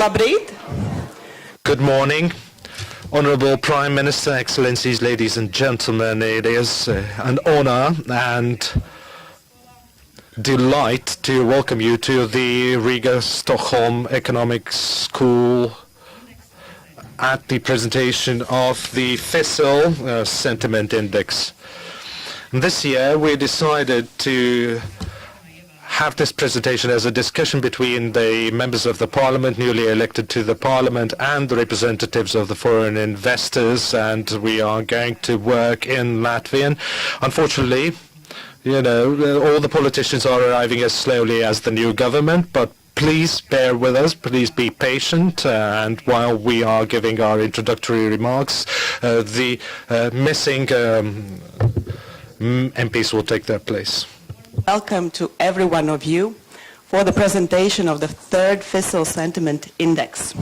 Labrīt! Good morning, Honorable Prime Minister, Excellencies, ladies and gentlemen. It is an honor and delight to welcome you to the Riga Stockholm Economic School at the presentation of the FICIL Sentiment Index. This year we decided to have this presentation as a discussion between the members of the Parliament, newly elected to the Parliament, and the representatives of the foreign investors, and we are going to work in Latvian. Unfortunately, you know, all the politicians are arriving as slowly as the new government, but please bear with us, please be patient, and while we are giving our introductory remarks, the missing MPs will take their place. Welcome to every one of you for the presentation of the third FICIL Sentiment Index.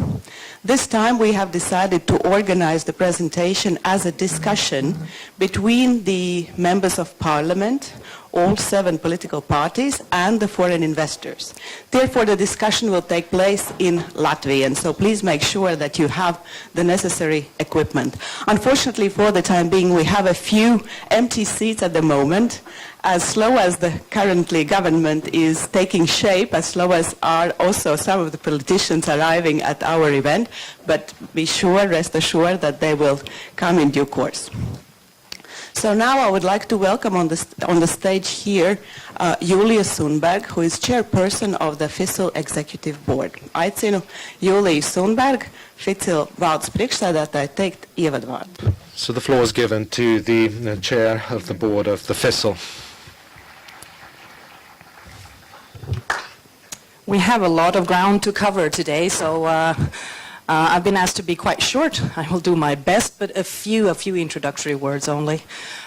This time we have decided to organize the presentation as a discussion between the members of Parliament, all 7 political parties, and the foreign investors. Therefore, the discussion will take place in Latvian, so please make sure that you have the necessary equipment. Unfortunately, for the time being, we have a few empty seats at the moment. As slow as the currently government is taking shape, as slow as are also some of the politicians arriving at our event, but be sure, rest assured that they will come in due course. So now I would like to welcome on the stage here Julia Sundberg, who is chairperson of the FICIL Executive Board. Aicinu Juliju Sundberg, FICIL valdes priekšsēdētāju, teikt ievadvārdu. So the floor is given to the chair of the board of the FICIL. We have a lot of ground to cover today, so I've been asked to be quite short. I will do my best, but a few introductory words only.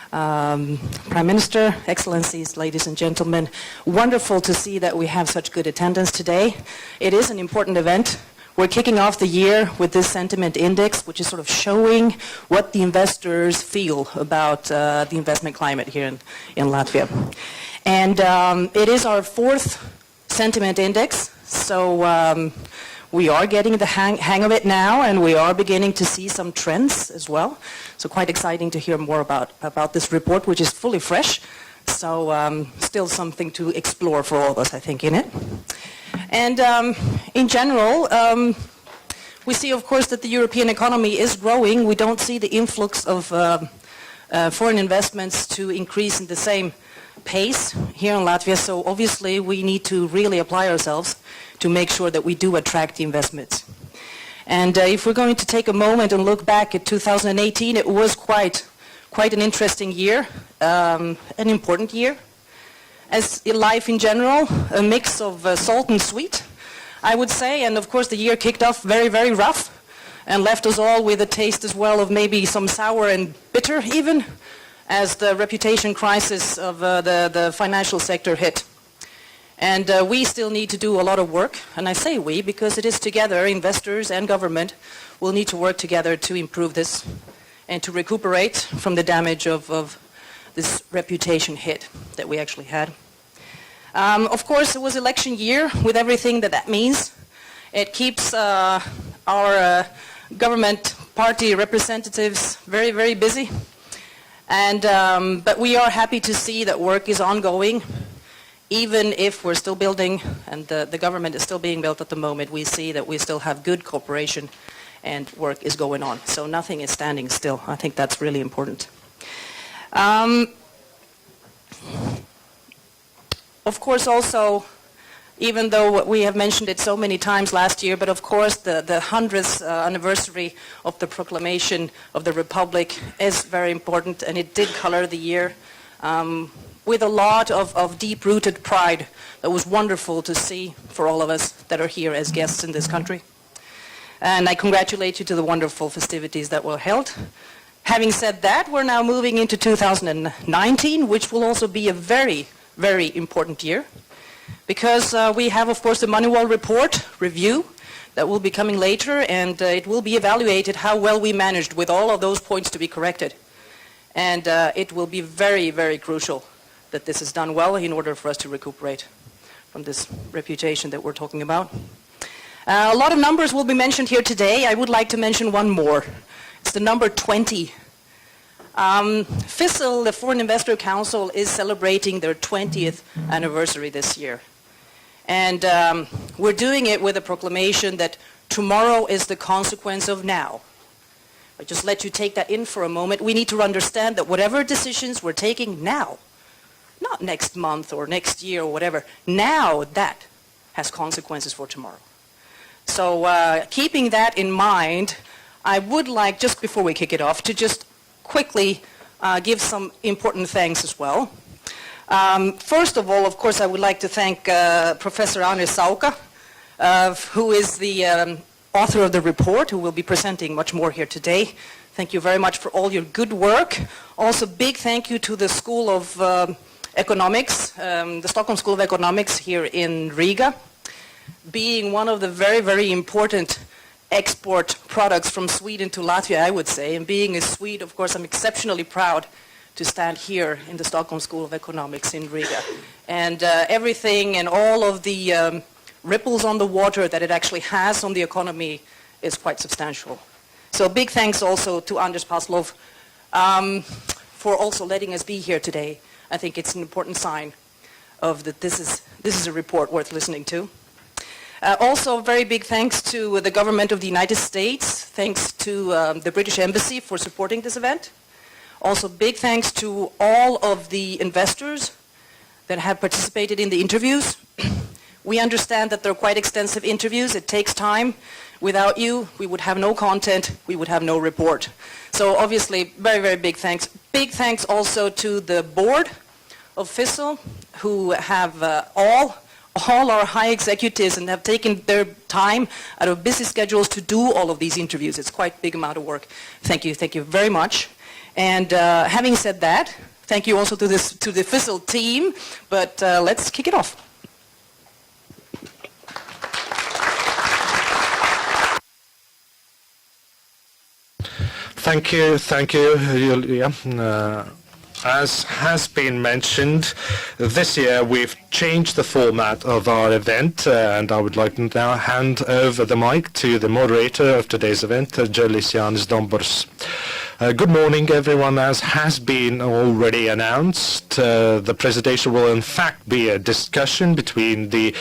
Prime Minister, Excellencies, ladies and gentlemen, wonderful to see that we have such good attendance today. It is an important event. We're kicking off the year with this sentiment index, which is sort of showing what the investors feel about the investment climate here in Latvia. And it is our 4th sentiment index, so we are getting the hang of it now, and we are beginning to see some trends as well. So quite exciting to hear more about this report, which is fully fresh. So still something to explore for all of us, I think, in it. And in general, we see, of course, that the European economy is growing. We don't see the influx of foreign investments to increase in the same pace here in Latvia. So obviously we need to really apply ourselves to make sure that we do attract the investments. And if we're going to take a moment and look back at 2018, it was quite an interesting year, an important year. As in life in general, a mix of salt and sweet, I would say. And of course the year kicked off very, very rough and left us all with a taste as well of maybe some sour and bitter even, as the reputation crisis of the financial sector hit. And we still need to do a lot of work, and I say we because it is together, investors and government will need to work together to improve this and to recuperate from the damage of this reputation hit that we actually had. Of course, it was election year with everything that means. It keeps our government party representatives very, very busy. And, but we are happy to see that work is ongoing. Even if we're still building and the government is still being built at the moment, we see that we still have good cooperation and work is going on. So nothing is standing still. I think that's really important. Of course, also, even though we have mentioned it so many times last year, but of course the 100th anniversary of the proclamation of the Republic is very important, and it did color the year with a lot of deep-rooted pride that was wonderful to see for all of us that are here as guests in this country. And I congratulate you to the wonderful festivities that were held. Having said that, we're now moving into 2019, which will also be a very, very important year, because we have, of course, the Moneywell report review that will be coming later, and it will be evaluated how well we managed with all of those points to be corrected. And it will be very, very crucial that this is done well in order for us to recuperate from this reputation that we're talking about. A lot of numbers will be mentioned here today. I would like to mention one more. It's the number 20. FICIL, the Foreign Investor Council, is celebrating their 20th anniversary this year. And we're doing it with a proclamation that tomorrow is the consequence of now. I just let you take that in for a moment. We need to understand that whatever decisions we're taking now, not next month or next year or whatever, now that has consequences for tomorrow. So keeping that in mind, I would like, just before we kick it off, to just quickly give some important thanks as well. First of all, of course, I would like to thank Professor Arnis Sauka, who is the author of the report, who will be presenting much more here today. Thank you very much for all your good work. Also, big thank you to the School of Economics, the Stockholm School of Economics here in Riga, being one of the very, very important export products from Sweden to Latvia, I would say. And being a Swede, of course, I'm exceptionally proud to stand here in the Stockholm School of Economics in Riga. And everything and all of the ripples on the water that it actually has on the economy is quite substantial. So big thanks also to Anders Paslov for also letting us be here today. I think it's an important sign of that this is a report worth listening to. Also, very big thanks to the government of the United States, thanks to the British Embassy for supporting this event. Also, big thanks to all of the investors that have participated in the interviews. We understand that they're quite extensive interviews. It takes time. Without you, we would have no content, we would have no report. So obviously, very, very big thanks. Big thanks also to the board of FICIL, who have all our high executives and have taken their time out of busy schedules to do all of these interviews. It's quite a big amount of work. Thank you very much. And having said that, thank you also to the FICIL team, but let's kick it off. Thank you, Julia. As has been mentioned, this year we've changed the format of our event, and I would like to now hand over the mic to the moderator of today's event, Jānis Dombors. Good morning, everyone. As has been already announced, the presentation will in fact be a discussion between the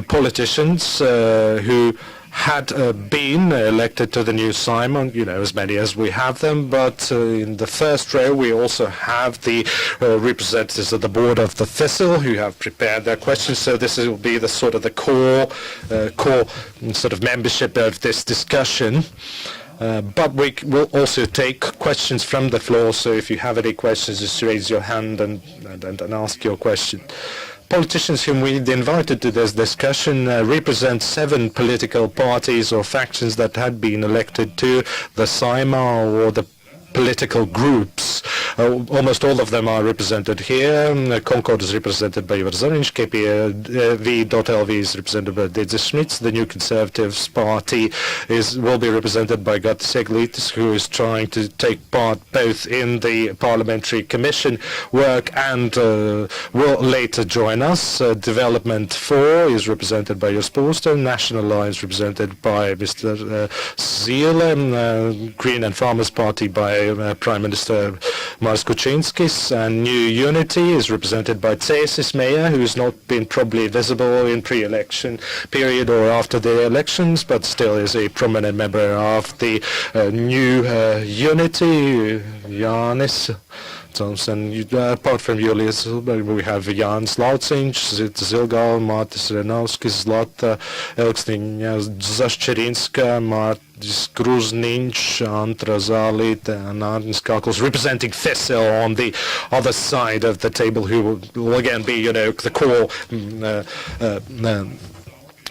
politicians who had been elected to the new Simon, as many as we have them, but in the first row we also have the representatives of the board of the FICIL who have prepared their questions, so this will be the sort of the core sort of membership of this discussion. But we will also take questions from the floor, so if you have any questions, just raise your hand and ask your question. Politicians whom we invited to this discussion represent 7 political parties or factions that had been elected to the Saima or the political groups. Almost all of them are represented here. Concord is represented by Ivar Zariņš, KPV.LV is represented by Dedzis Schmitz. The New Conservatives Party will be represented by Gatis Eglītis, who is trying to take part both in the parliamentary commission work and will later join us. Development 4 is represented by Jos Pūste. National Alliance represented by Mr. Ziele. Green and Farmers Party by Prime Minister Māris Kučinskis, and New Unity is represented by Cēsis Mayor, who has not been probably visible in pre-election period or after the elections, but still is a prominent member of the New Unity, Jānis. And apart from Julius, we have Jānis Lauciņš, Zita Zilgala, Mārtis Renauskis, Zlata Elksniņa Zašķerinska, Mārtis Kruzniņš, Antra Zālīte, and Arnis Kakls, representing FICIL on the other side of the table, who will again be, the core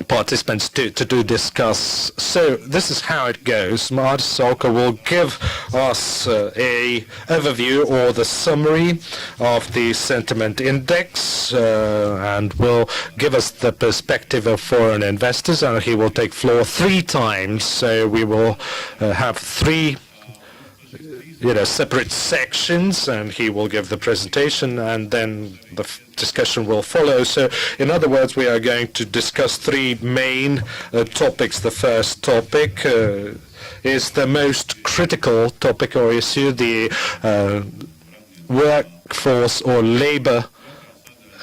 participants to discuss. So this is how it goes. Dr. Sauka will give us a overview or the summary of the sentiment index and will give us the perspective of foreign investors, and he will take floor 3 times. So we will have 3 separate sections, and he will give the presentation, and then the discussion will follow. So, in other words, we are going to discuss three main topics. The first topic is the most critical topic or issue, the workforce or labor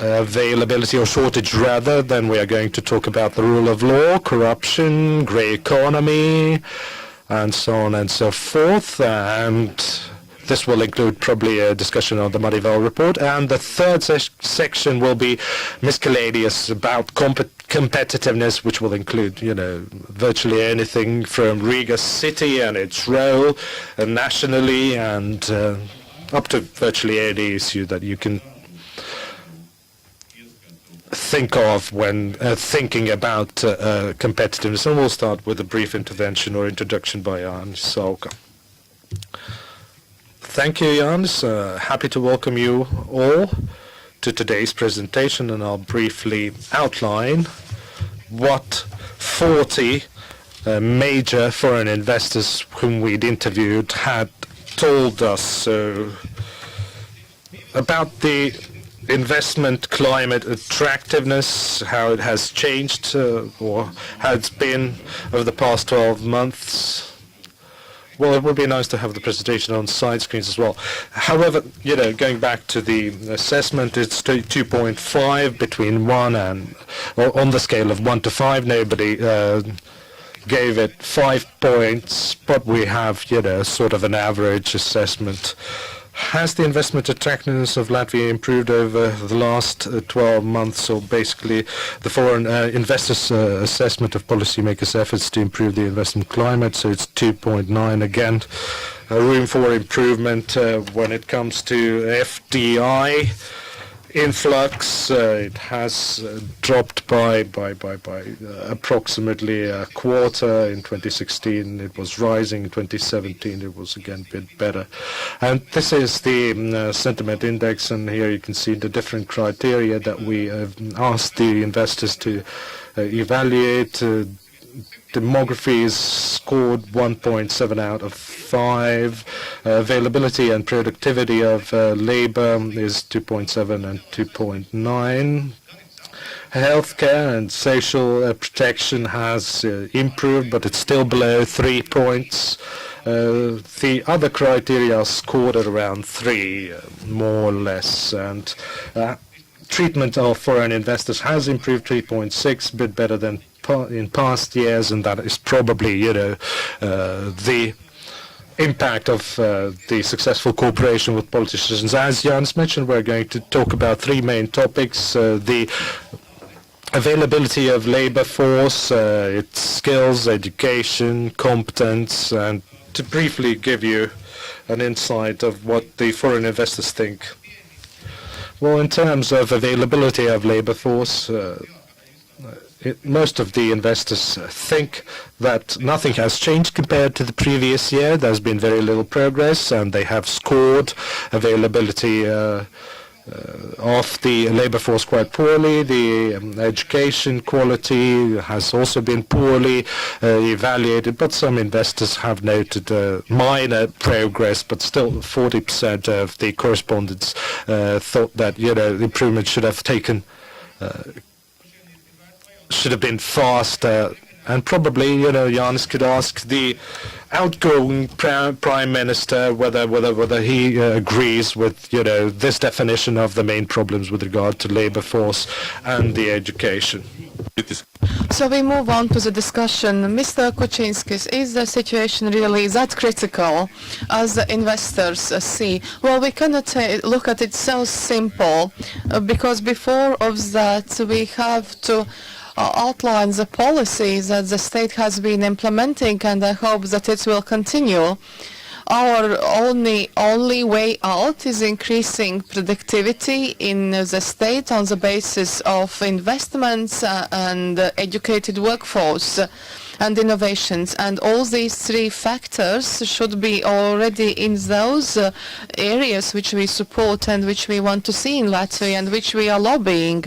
availability or shortage rather. Then we are going to talk about the rule of law, corruption, grey economy, and so on and so forth. And this will include probably a discussion on the Marival report. And the third section will be miscellaneous about competitiveness, which will include, virtually anything from Riga city and its role nationally, and up to virtually any issue that you can think of when thinking about competitiveness. And we'll start with a brief intervention or introduction by Arnis Sauka. Thank you, Arnis. Happy to welcome you all to today's presentation, and I'll briefly outline what 40 major foreign investors whom we'd interviewed had told us about the investment climate attractiveness, how it has changed or has been over the past 12 months. Well, it would be nice to have the presentation on side screens as well. However, going back to the assessment, it's 2.5 between 1 and, or on the scale of 1 to 5. Nobody gave it 5 points, but we have, sort of an average assessment. Has the investment attractiveness of Latvia improved over the last 12 months? So basically, the foreign investors' assessment of policymakers' efforts to improve the investment climate. So it's 2.9 again. Room for improvement when it comes to FDI influx. It has dropped by approximately a quarter. In 2016 it was rising. In 2017 it was again a bit better. And this is the sentiment index, and here you can see the different criteria that we have asked the investors to evaluate. Demography is scored 1.7 out of 5. Availability and productivity of labor is 2.7 and 2.9. Healthcare and social protection has improved, but it's still below 3 points. The other criteria are scored at around 3, more or less. And treatment of foreign investors has improved, 3.6, a bit better than in past years, and that is probably, the impact of the successful cooperation with politicians. As Jans mentioned, we're going to talk about 3 main topics: the availability of labor force, its skills, education, competence, and to briefly give you an insight of what the foreign investors think. Well, in terms of availability of labor force, most of the investors think that nothing has changed compared to the previous year. There's been very little progress, and they have scored availability of the labor force quite poorly. The education quality has also been poorly evaluated, but some investors have noted minor progress, but still 40% of the correspondents thought that, the improvement should have been faster. And probably, Jans could ask the outgoing prime minister whether he agrees with, this definition of the main problems with regard to labor force and the education. So we move on to the discussion. Mr. Kuczynskis, is the situation really that critical as the investors see? Well, we cannot look at it so simple, because before of that we have to outline the policies that the state has been implementing, and I hope that it will continue. Our only way out is increasing productivity in the state on the basis of investments and educated workforce and innovations. And all these 3 factors should be already in those areas which we support and which we want to see in Latvia and which we are lobbying.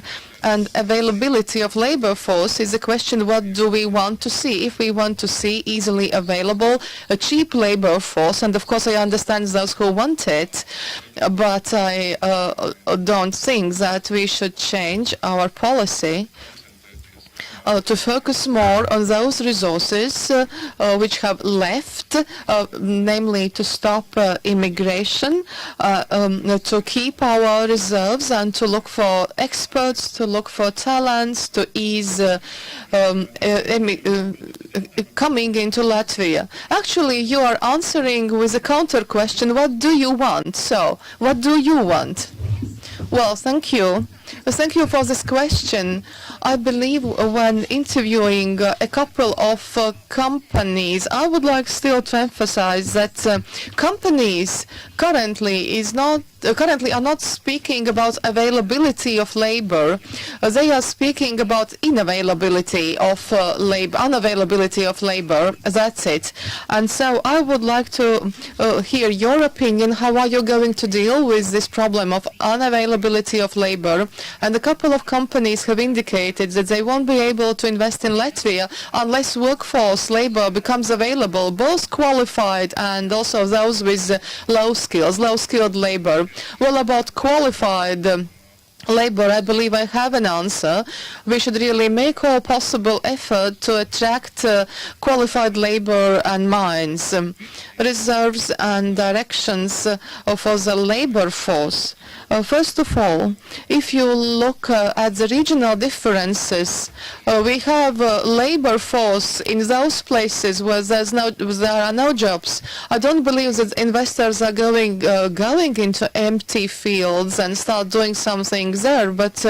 And availability of labor force is a question, what do we want to see? If we want to see easily available, a cheap labor force, and of course I understand those who want it, but I don't think that we should change our policy to focus more on those resources which have left, namely to stop immigration, to keep our reserves and to look for experts, to look for talents, to ease coming into Latvia. Actually, you are answering with a counter question, what do you want? So, what do you want? Well, thank you. Thank you for this question. I believe when interviewing a couple of companies, I would like still to emphasize that companies currently are not speaking about availability of labor. They are speaking about unavailability of labor. That's it. And so I would like to hear your opinion. How are you going to deal with this problem of unavailability of labor? And a couple of companies have indicated that they won't be able to invest in Latvia unless workforce labor becomes available, both qualified and also those with low-skilled labor. Well, about qualified labor, I believe I have an answer. We should really make all possible effort to attract qualified labor and minds, reserves and directions for the labor force. First of all, if you look at the regional differences, we have labor force in those places where there are no jobs. I don't believe that investors are going into empty fields and start doing something there, but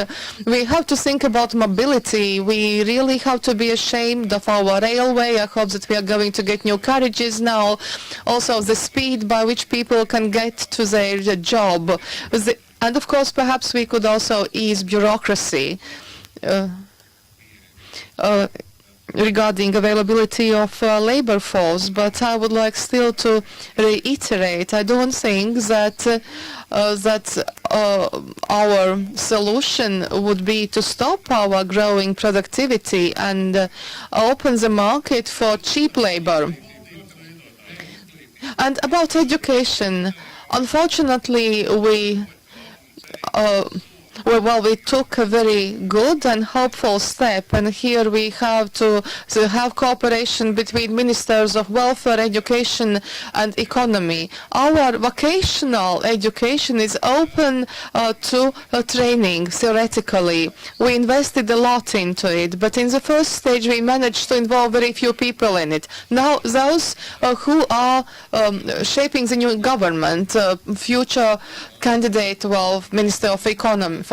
we have to think about mobility. We really have to be ashamed of our railway. I hope that we are going to get new carriages now. Also, the speed by which people can get to their job. And of course, perhaps we could also ease bureaucracy regarding availability of labor force. But I would like still to reiterate, I don't think that our solution would be to stop our growing productivity and open the market for cheap labor. And about education, unfortunately, we took a very good and hopeful step, and here we have to have cooperation between ministers of welfare, education and economy. Our vocational education is open to training theoretically. We invested a lot into it, but in the first stage we managed to involve very few people in it. Now those who are shaping the new government, future candidate, Minister of Economy,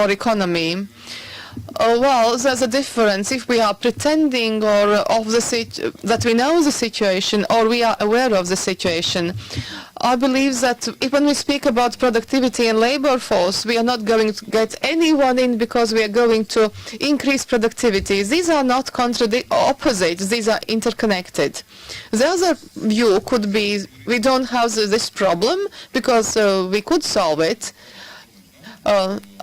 well, there's a difference if we are pretending that we know the situation or we are aware of the situation. I believe that when we speak about productivity and labor force, we are not going to get anyone in because we are going to increase productivity. These are not opposites, these are interconnected. The other view could be we don't have this problem because we could solve it.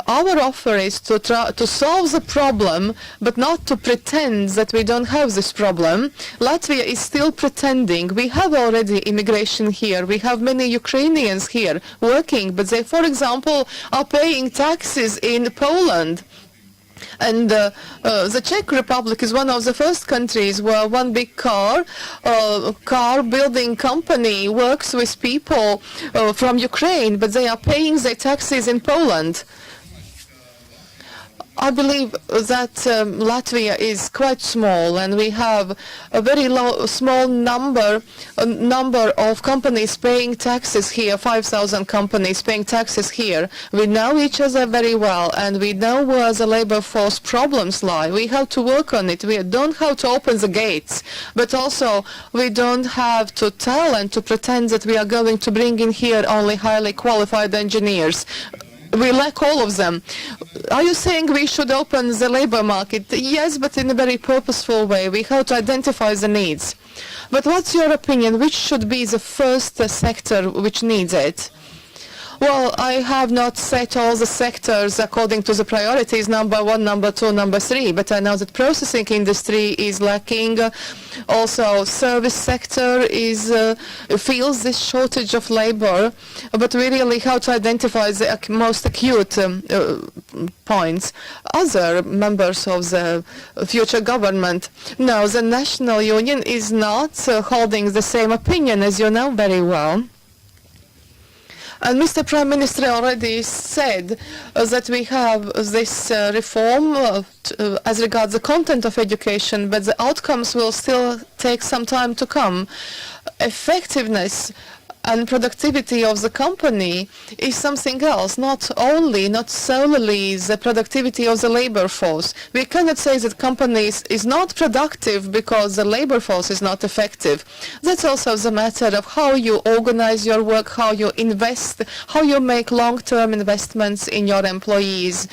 Our offer is to solve the problem, but not to pretend that we don't have this problem. Latvia is still pretending. We have already immigration here. We have many Ukrainians here working, but they, for example, are paying taxes in Poland. And the Czech Republic is one of the first countries where one big car building company works with people from Ukraine, but they are paying their taxes in Poland. I believe that Latvia is quite small, and we have a very small number of companies paying taxes here, 5,000 companies paying taxes here. We know each other very well, and we know where the labor force problems lie. We have to work on it. We don't have to open the gates, but also we don't have to tell and to pretend that we are going to bring in here only highly qualified engineers. We lack all of them. Are you saying we should open the labor market? Yes, but in a very purposeful way. We have to identify the needs. But what's your opinion? Which should be the first sector which needs it? Well, I have not set all the sectors according to the priorities, number 1, number 2, number 3, but I know that processing industry is lacking. Also, service sector feels this shortage of labor, but we really have to identify the most acute points. Other members of the future government, no, the National Union is not holding the same opinion, as you know very well. And Mr. Prime Minister already said that we have this reform as regards the content of education, but the outcomes will still take some time to come. Effectiveness and productivity of the company is something else, not solely the productivity of the labor force. We cannot say that companies is not productive because the labor force is not effective. That's also the matter of how you organize your work, how you invest, how you make long-term investments in your employees,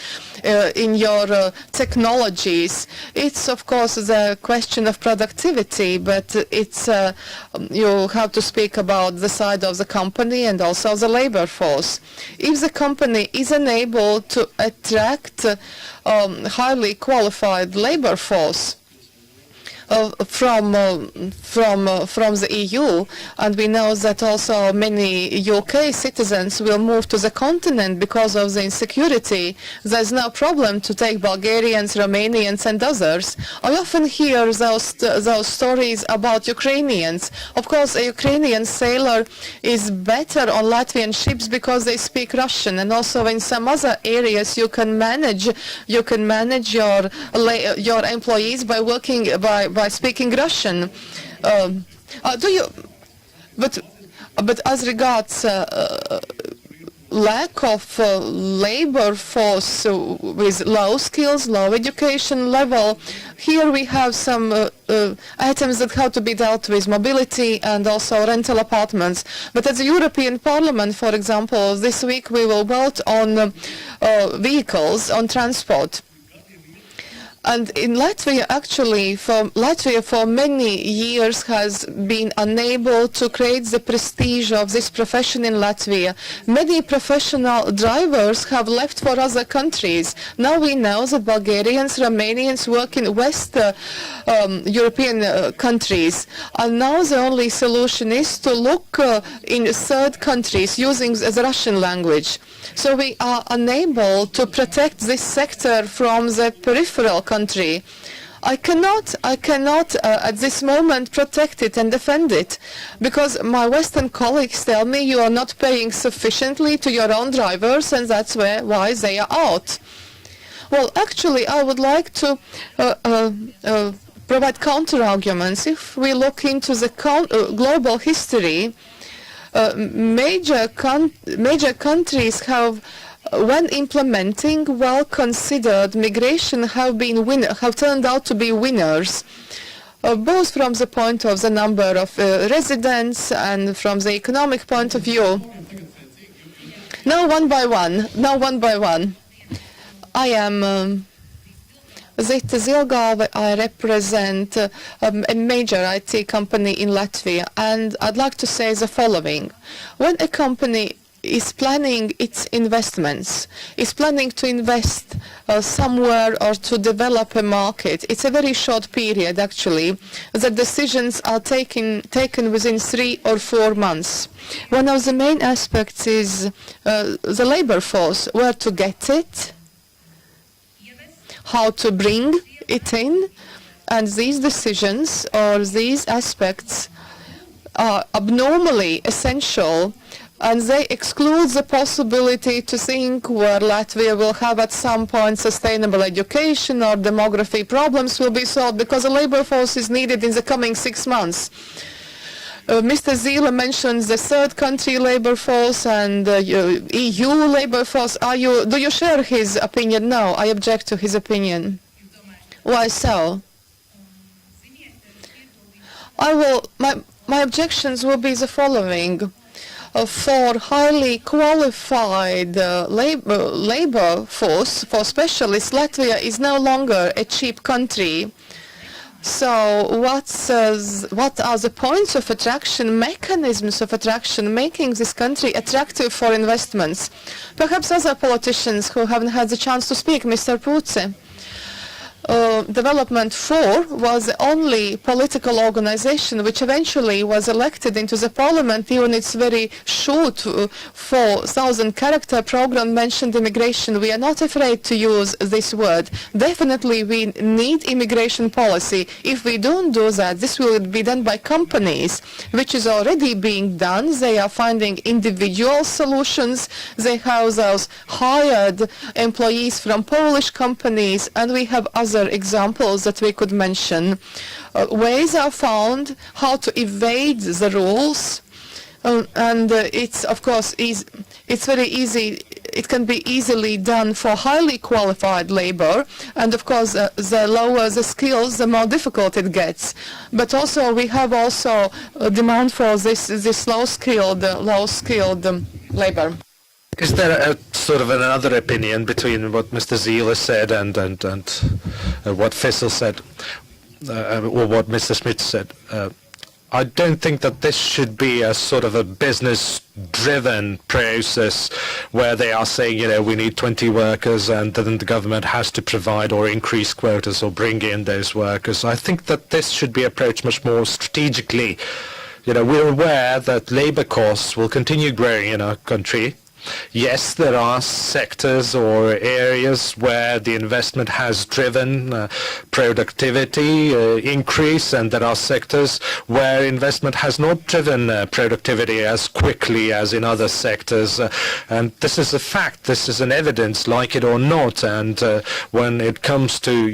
in your technologies. It's of course the question of productivity, but it's you have to speak about the side of the company and also the labor force. If the company is unable to attract highly qualified labor force from the EU, and we know that also many UK citizens will move to the continent because of the insecurity. There's no problem to take Bulgarians, Romanians and others. I often hear those stories about Ukrainians. Of course, a Ukrainian sailor is better on Latvian ships because they speak Russian, and also in some other areas you can manage your employees by working by speaking Russian. But as regards lack of labor force with low skills, low education level, here we have some items that have to be dealt with, mobility and also rental apartments. But at the European Parliament, for example, this week we will vote on vehicles, on transport. And in Latvia, actually, Latvia for many years has been unable to create the prestige of this profession in Latvia. Many professional drivers have left for other countries. Now we know that Bulgarians, Romanians work in West European countries. And now the only solution is to look in third countries using the Russian language. So we are unable to protect this sector from the peripheral country. I cannot at this moment protect it and defend it, because my Western colleagues tell me you are not paying sufficiently to your own drivers, and that's why they are out. Well, actually, I would like to provide counter-arguments. If we look into the global history, major countries have, when implementing well-considered migration, have turned out to be winners, both from the point of the number of residents and from the economic point of view. Now one by one. I am Zita Zilgava. I represent a major IT company in Latvia, and I'd like to say the following. When a company is planning its investments, is planning to invest somewhere or to develop a market, it's a very short period actually. The decisions are taken within 3 or 4 months. One of the main aspects is the labor force, where to get it, how to bring it in, and these decisions or these aspects are abnormally essential, and they exclude the possibility to think where Latvia will have at some point sustainable education or demography problems will be solved, because the labor force is needed in the coming 6 months. Mr. Zīle mentions the third country labor force and EU labor force. Do you share his opinion? No, I object to his opinion. Why so? My objections will be the following. For highly qualified labor force, for specialists, Latvia is no longer a cheap country. So what are the points of attraction, mechanisms of attraction, making this country attractive for investments? Perhaps other politicians who haven't had the chance to speak, Mr. Puce. Development 4 was the only political organization which eventually was elected into the parliament. Even its very short 4,000-character program mentioned immigration. We are not afraid to use this word. Definitely we need immigration policy. If we don't do that, this will be done by companies, which is already being done. They are finding individual solutions. They have those hired employees from Polish companies, and we have other examples that we could mention. Ways are found how to evade the rules, and it's of course it's very easy. It can be easily done for highly qualified labor, and of course the lower the skills, the more difficult it gets. But also we have also a demand for this low-skilled labor. Is there a sort of another opinion between what Mr. Zila said and what FICIL said, or what Mr. Smith said? I don't think that this should be a sort of a business-driven process where they are saying, we need 20 workers and then the government has to provide or increase quotas or bring in those workers. I think that this should be approached much more strategically. We're aware that labor costs will continue growing in our country. Yes, there are sectors or areas where the investment has driven productivity increase, and there are sectors where investment has not driven productivity as quickly as in other sectors. And this is a fact. This is an evidence, like it or not. And when it comes to,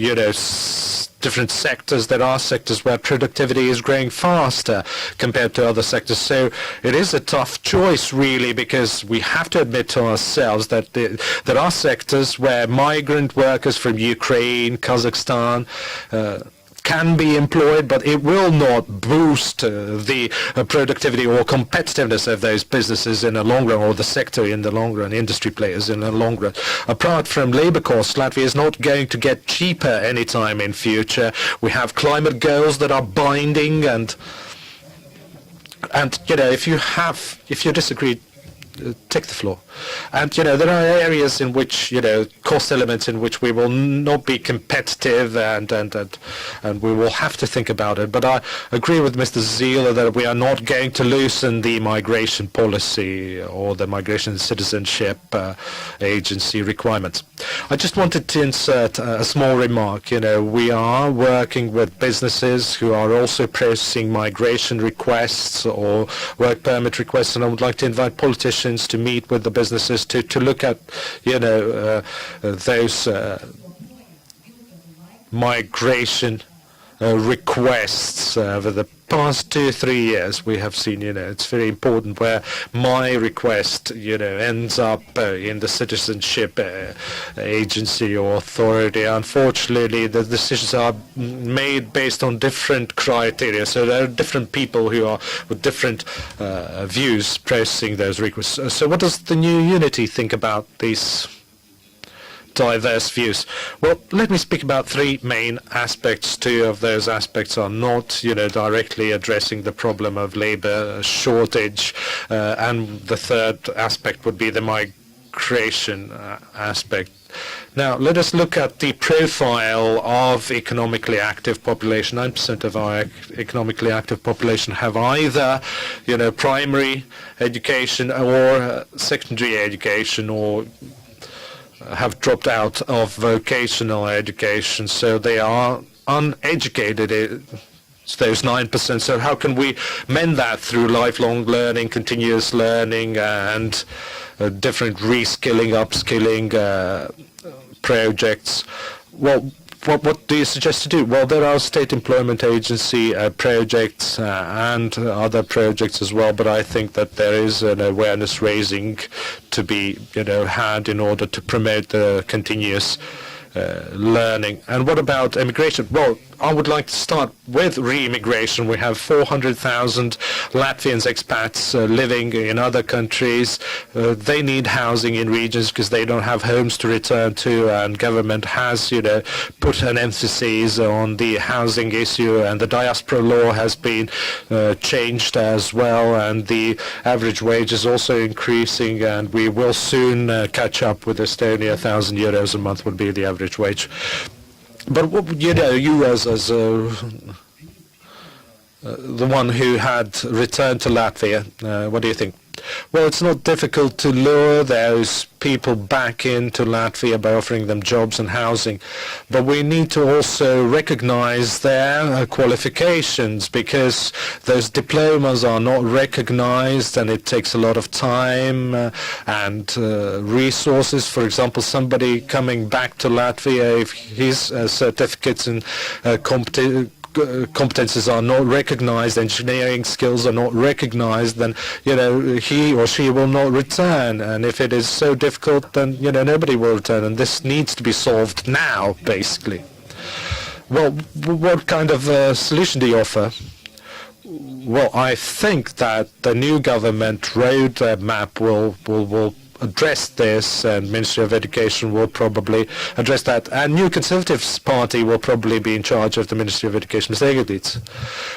different sectors, there are sectors where productivity is growing faster compared to other sectors. So it is a tough choice, really, because we have to admit to ourselves that there are sectors where migrant workers from Ukraine, Kazakhstan, can be employed, but it will not boost the productivity or competitiveness of those businesses in the long run, or the sector in the long run, industry players in the long run. Apart from labor costs, Latvia is not going to get cheaper anytime in future. We have climate goals that are binding, and if you disagree, take the floor. And there are areas in which cost elements in which we will not be competitive, and we will have to think about it. But I agree with Mr. Zila that we are not going to loosen the migration policy or the migration citizenship agency requirements. I just wanted to insert a small remark. We are working with businesses who are also processing migration requests or work permit requests, and I would like to invite politicians to meet with the businesses to look at those migration requests over the past 2-3 years. We have seen it's very important where my request ends up in the citizenship agency or authority. Unfortunately, the decisions are made based on different criteria, so there are different people who are with different views processing those requests. So what does the new unity think about these diverse views? Well, let me speak about 3 main aspects. 2 of those aspects are not, directly addressing the problem of labor shortage, and the 3rd aspect would be the migration aspect. Now, let us look at the profile of economically active population. 9% of our economically active population have either, primary education or secondary education, or have dropped out of vocational education, so they are uneducated. It's those 9%. So how can we mend that through lifelong learning, continuous learning, and different reskilling, upskilling projects? Well, what do you suggest to do? Well, there are state employment agency projects and other projects as well, but I think that there is an awareness raising to be had in order to promote the continuous learning. And what about immigration? Well, I would like to start with re-immigration. We have 400,000 Latvians expats living in other countries. They need housing in regions because they don't have homes to return to, and government has, put an emphasis on the housing issue, and the diaspora law has been changed as well, and the average wage is also increasing, and we will soon catch up with Estonia. 1,000 euros a month would be the average wage. But you as the one who had returned to Latvia, what do you think? Well, it's not difficult to lure those people back into Latvia by offering them jobs and housing, but we need to also recognize their qualifications, because those diplomas are not recognized, and it takes a lot of time and resources. For example, somebody coming back to Latvia, if his certificates and competences are not recognized, engineering skills are not recognized, then he or she will not return. And if it is so difficult, then nobody will return. And this needs to be solved now, basically. Well, what kind of solution do you offer? Well, I think that the new government roadmap will address this, and Ministry of Education will probably address that, and New Conservatives Party will probably be in charge of the Ministry of Education. Mr. Egedits.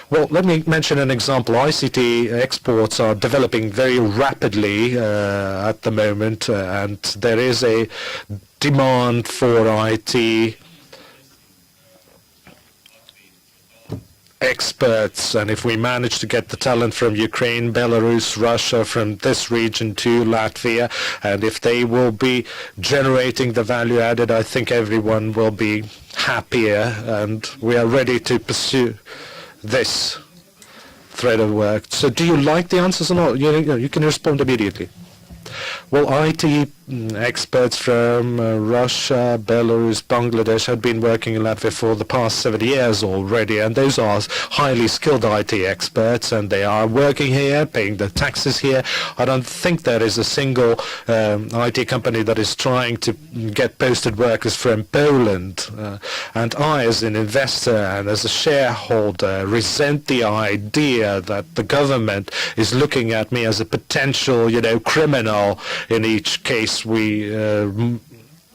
Well, let me mention an example. ICT exports are developing very rapidly at the moment, and there is a demand for IT experts, and if we manage to get the talent from Ukraine, Belarus, Russia, from this region to Latvia, and if they will be generating the value added, I think everyone will be happier, and we are ready to pursue this thread of work. So do you like the answers or not? You can respond immediately. Well, IT experts from Russia, Belarus, Bangladesh have been working in Latvia for the past 7 years already, and those are highly skilled IT experts, and they are working here, paying the taxes here. I don't think there is a single IT company that is trying to get posted workers from Poland. And I, as an investor and as a shareholder, resent the idea that the government is looking at me as a potential, criminal. In each case, we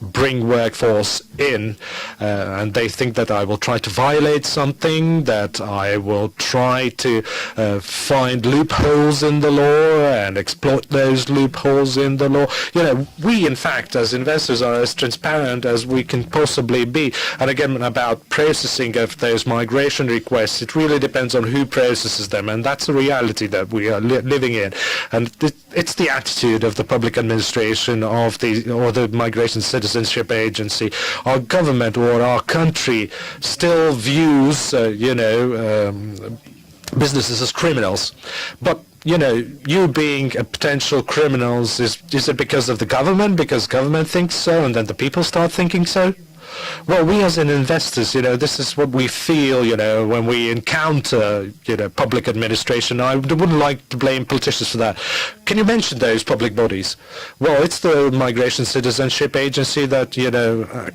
bring workforce in, and they think that I will try to violate something, that I will try to find loopholes in the law and exploit those loopholes in the law. We, in fact, as investors, are as transparent as we can possibly be. And again, about processing of those migration requests, it really depends on who processes them, and that's a reality that we are living in. And it's the attitude of the public administration or the Migration Citizenship Agency. Our government or our country still views, businesses as criminals. But you being a potential criminals, is it because of the government? Because government thinks so, and then the people start thinking so? Well, we as investors, this is what we feel, when we encounter, public administration. I wouldn't like to blame politicians for that. Can you mention those public bodies? Well, it's the Migration Citizenship Agency that,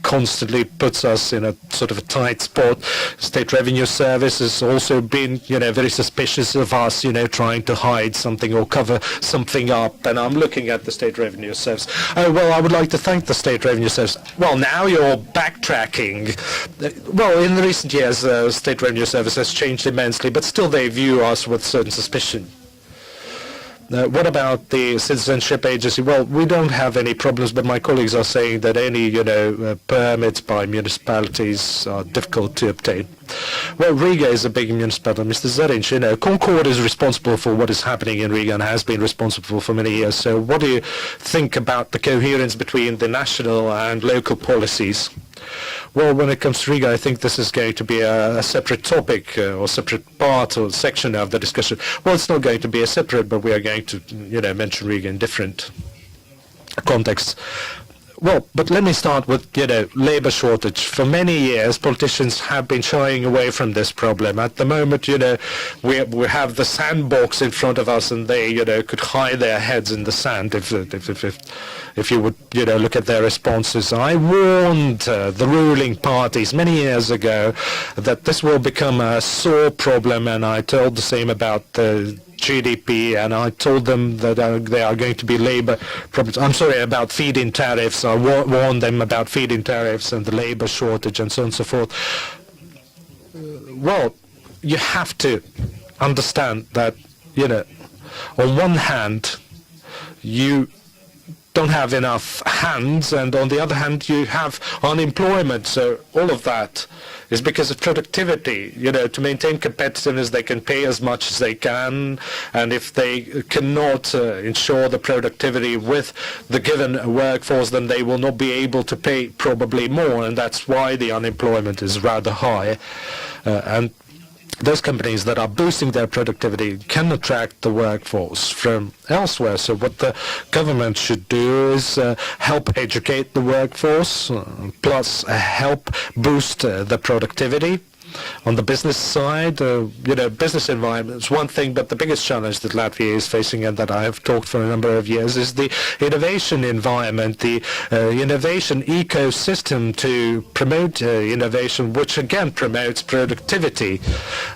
constantly puts us in a sort of a tight spot. State Revenue Service has also been, very suspicious of us, trying to hide something or cover something up. And I'm looking at the State Revenue Service. Oh, well, I would like to thank the State Revenue Service. Well, now you're backtracking. Well, in the recent years, the State Revenue Service has changed immensely, but still they view us with certain suspicion. What about the Citizenship Agency? Well, we don't have any problems, but my colleagues are saying that any, permits by municipalities are difficult to obtain. Well, Riga is a big municipality. Mr. Zariņš, Concord is responsible for what is happening in Riga and has been responsible for many years. So what do you think about the coherence between the national and local policies? Well, when it comes to Riga, I think this is going to be a separate topic or separate part or section of the discussion. Well, it's not going to be a separate, but we are going to, mention Riga in different contexts. Well, but let me start with, labor shortage. For many years, politicians have been shying away from this problem. At the moment, we have the sandbox in front of us, and they, could hide their heads in the sand if you would, look at their responses. I warned the ruling parties many years ago that this will become a sore problem, and I told the same about the GDP, and I told them that there are going to be labor problems. I'm sorry, about feed-in tariffs. I warned them about feed-in tariffs and the labor shortage and so on and so forth. Well, you have to understand that, on one hand, you don't have enough hands, and on the other hand, you have unemployment. So all of that is because of productivity. To maintain competitiveness, they can pay as much as they can, and if they cannot ensure the productivity with the given workforce, then they will not be able to pay probably more, and that's why the unemployment is rather high. And those companies that are boosting their productivity can attract the workforce from elsewhere. So what the government should do is help educate the workforce, plus help boost the productivity. On the business side, business environment is one thing, but the biggest challenge that Latvia is facing, and that I have talked for a number of years, is the innovation environment, the innovation ecosystem to promote innovation, which again promotes productivity.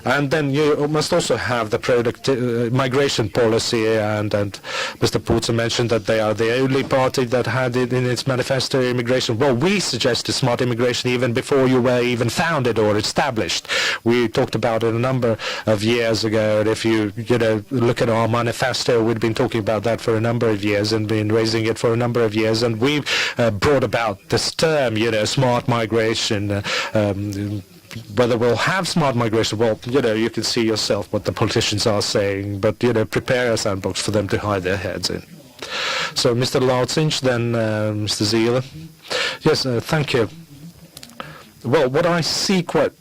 And then you must also have the migration policy, and Mr. Putin mentioned that they are the only party that had it in its manifesto, immigration. Well, we suggested smart immigration even before you were even founded or established. We talked about it a number of years ago, and if you look at our manifesto, we've been talking about that for a number of years and been raising it for a number of years, and we've brought about this term, smart migration. Whether we'll have smart migration, well, you can see yourself what the politicians are saying, but, prepare a sandbox for them to hide their heads in. So, Mr. Lauciņš, then Mr. Zīle. Yes, thank you. Well, what I see quite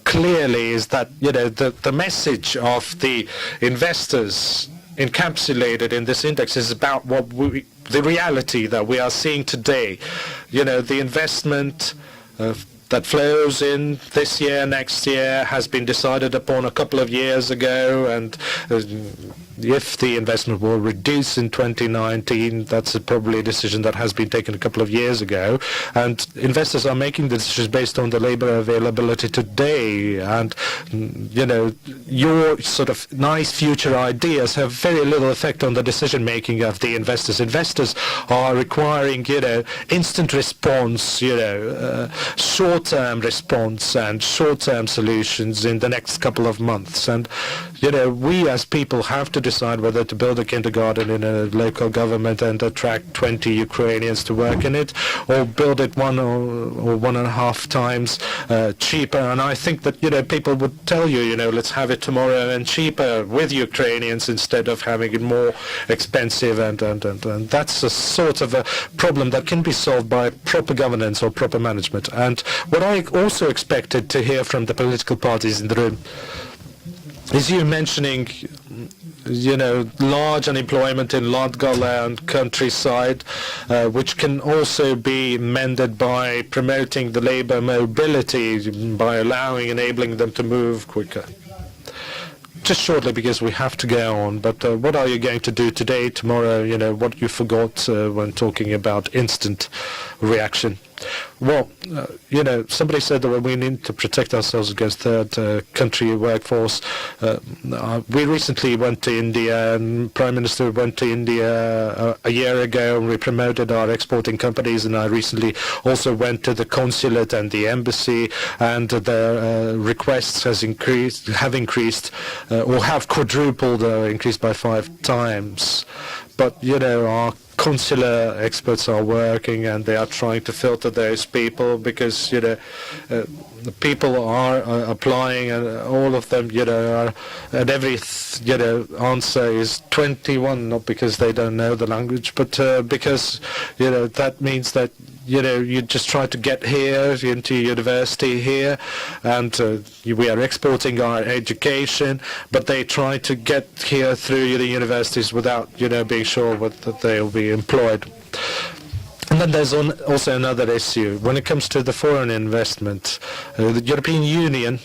clearly is that, the message of the investors encapsulated in this index is about the reality that we are seeing today. The investment that flows in this year, next year, has been decided upon a couple of years ago, and if the investment will reduce in 2019, that's probably a decision that has been taken a couple of years ago, and investors are making the decisions based on the labor availability today, and your sort of nice future ideas have very little effect on the decision making of the investors. Investors are requiring instant response, short-term response and short-term solutions in the next couple of months, and we as people have to decide whether to build a kindergarten in a local government and attract 20 Ukrainians to work in it, or build it one or 1.5 times cheaper. And I think that people would tell you, let's have it tomorrow and cheaper with Ukrainians instead of having it more expensive, and that's a sort of a problem that can be solved by proper governance or proper management. And what I also expected to hear from the political parties in the room is you mentioning, large unemployment in Latgale and countryside, which can also be mended by promoting the labor mobility, by enabling them to move quicker. Just shortly, because we have to go on, but what are you going to do today, tomorrow, what you forgot when talking about instant reaction? Well, somebody said that we need to protect ourselves against third country workforce. We recently went to India, and Prime Minister went to India a year ago, and we promoted our exporting companies, and I recently also went to the consulate and the embassy, and their requests have increased or have quadrupled, increased by 5 times. But, our consular experts are working, and they are trying to filter those people, because the people are applying, and all of them are, and every answer is 21, not because they don't know the language, but because that means that you just try to get here into university here, and we are exporting our education, but they try to get here through the universities without being sure that they will be employed. And then there's also another issue. When it comes to the foreign investment, the European Union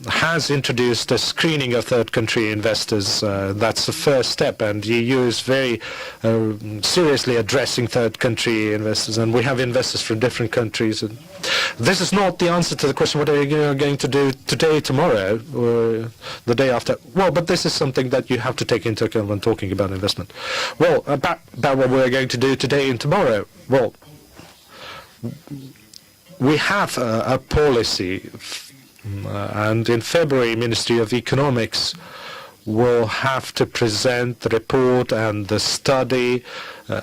has introduced a screening of third country investors. That's the first step, and the EU is very seriously addressing third country investors, and we have investors from different countries. And this is not the answer to the question, what are you going to do today, tomorrow, or the day after? Well, but this is something that you have to take into account when talking about investment. Well, about what we're going to do today and tomorrow. Well, we have a policy, and in February, Ministry of Economics will have to present the report and the study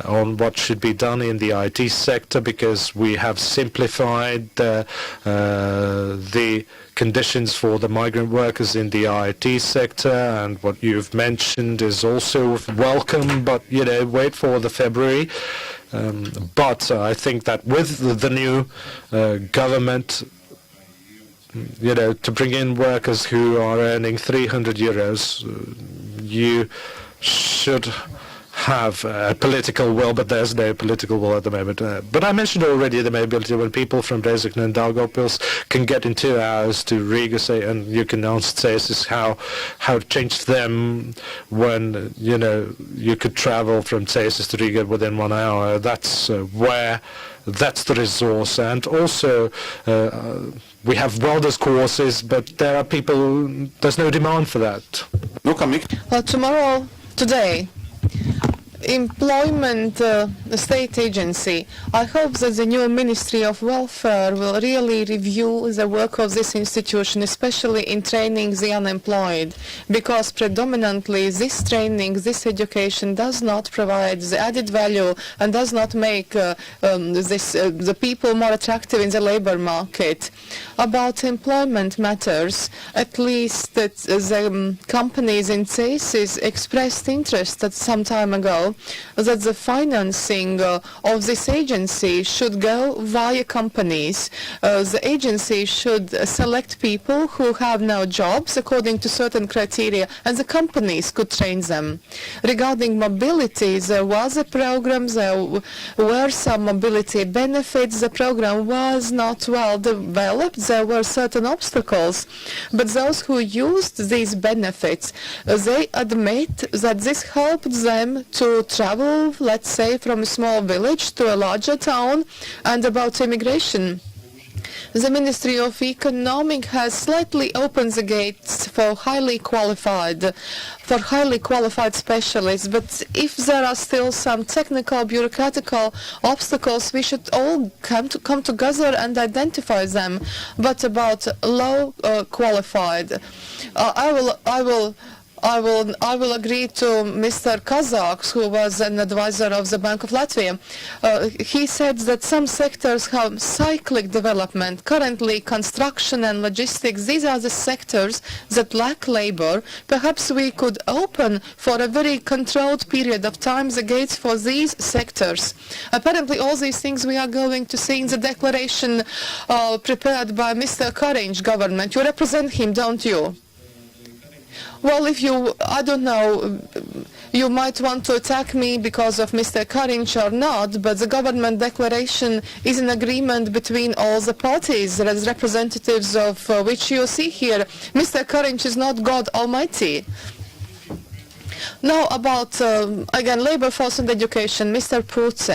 on what should be done in the IT sector, because we have simplified the conditions for the migrant workers in the IT sector, and what you've mentioned is also welcome, but, you know, wait for the February. But I think that with the new government, you know, to bring in workers who are earning 300 euros, you should have a political will, but there's no political will at the moment. But I mentioned already the mobility when people from Dresden and Daugavpils can get in 2 hours to Riga, say, and you can also say this is how it changed them when, you know, you could travel from Cesis to Riga within 1 hour. That's that's the resource. And also we have welders courses, but there are people, there's no demand for that. Well, today, Employment State Agency. I hope that the new Ministry of Welfare will really review the work of this institution, especially in training the unemployed, because predominantly this training, this education does not provide the added value and does not make the people more attractive in the labor market. About employment matters, at least that the companies in CESIS expressed interest at some time ago that the financing of this agency should go via companies. The agency should select people who have no jobs according to certain criteria, and the companies could train them. Regarding mobility, there was a program, there were some mobility benefits. The program was not well developed. There were certain obstacles, but those who used these benefits, they admit that this helped them to travel, let's say, from a small village to a larger town. And about immigration, the Ministry of Economics has slightly opened the gates for highly qualified specialists, but if there are still some technical, bureaucratical obstacles, we should all come together and identify them. But about low qualified, I will agree to Mr. Kazaks, who was an advisor of the Bank of Latvia. He said that some sectors have cyclic development. Currently, construction and logistics, these are the sectors that lack labor. Perhaps we could open for a very controlled period of time the gates for these sectors. Apparently, all these things we are going to see in the declaration prepared by Mr. Karin's government. You represent him, don't you? Well, I don't know, you might want to attack me because of Mr. Karinch or not, but the government declaration is an agreement between all the parties, as representatives of which you see here. Mr. Karinch is not God Almighty. Now about, again, labor force and education, Mr. Pruce.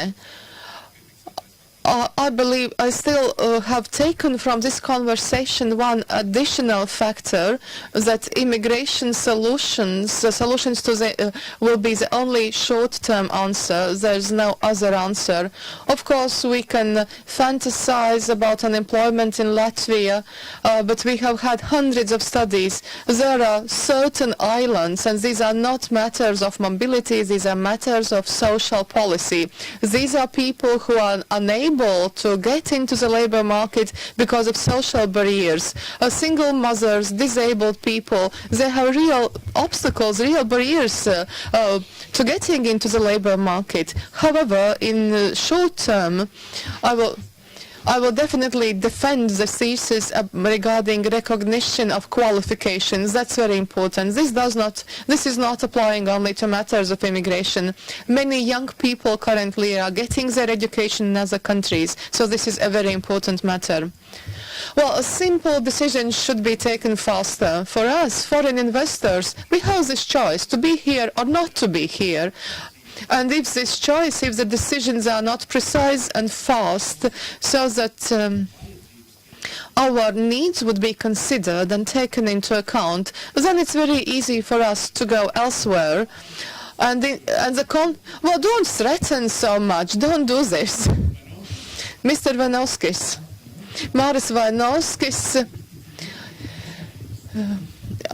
I believe I still have taken from this conversation one additional factor, that immigration solutions will be the only short-term answer. There's no other answer. Of course, we can fantasize about unemployment in Latvia, but we have had hundreds of studies. There are certain islands, and these are not matters of mobility, these are matters of social policy. These are people who are unable to get into the labor market because of social barriers. Single mothers, disabled people, they have real obstacles, real barriers to getting into the labor market. However, in the short term, I will definitely defend the thesis regarding recognition of qualifications. That's very important. This is not applying only to matters of immigration. Many young people currently are getting their education in other countries, so this is a very important matter. Well, a simple decision should be taken faster. For us, foreign investors, we have this choice to be here or not to be here. And if this choice, if the decisions are not precise and fast, so that our needs would be considered and taken into account, then it's very easy for us to go elsewhere. Well, don't threaten so much. Don't do this. Mr. Vanovskis. Maris Vanovskis.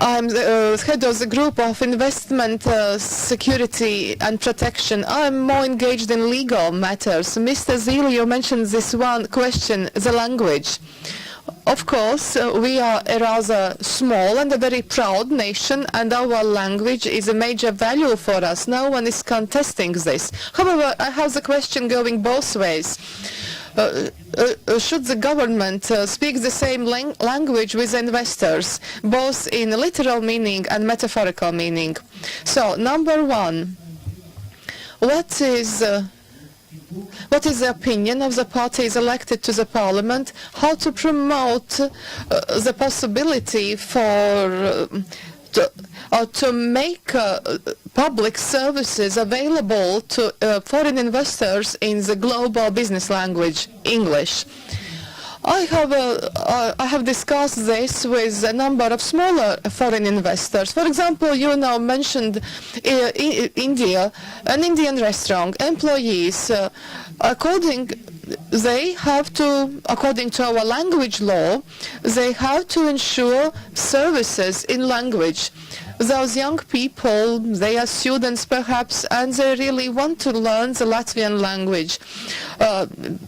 I'm the head of the group of investment, security and protection. I'm more engaged in legal matters. Mr. Zile, you mentioned this one question, the language. Of course, we are a rather small and a very proud nation, and our language is a major value for us. No one is contesting this. However, I have the question going both ways. Should the government speak the same language with investors, both in literal meaning and metaphorical meaning? So, number one, what is the opinion of the parties elected to the parliament, how to promote the possibility for to make public services available to foreign investors in the global business language, English. I have discussed this with a number of smaller foreign investors. For example, you now mentioned India, an Indian restaurant, employees, according to our language law, they have to ensure services in language. Those young people, they are students perhaps, and they really want to learn the Latvian language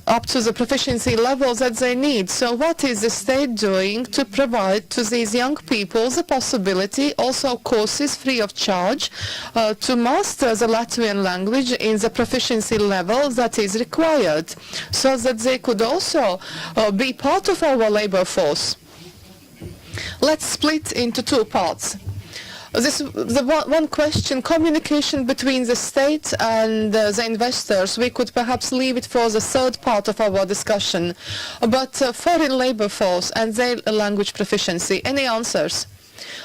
up to the proficiency level that they need. So what is the state doing to provide to these young people the possibility, also courses free of charge, to master the Latvian language in the proficiency level that is required, so that they could also be part of our labor force? Let's split into two parts. One question, communication between the state and the investors, we could perhaps leave it for the third part of our discussion. But foreign labor force and their language proficiency, any answers?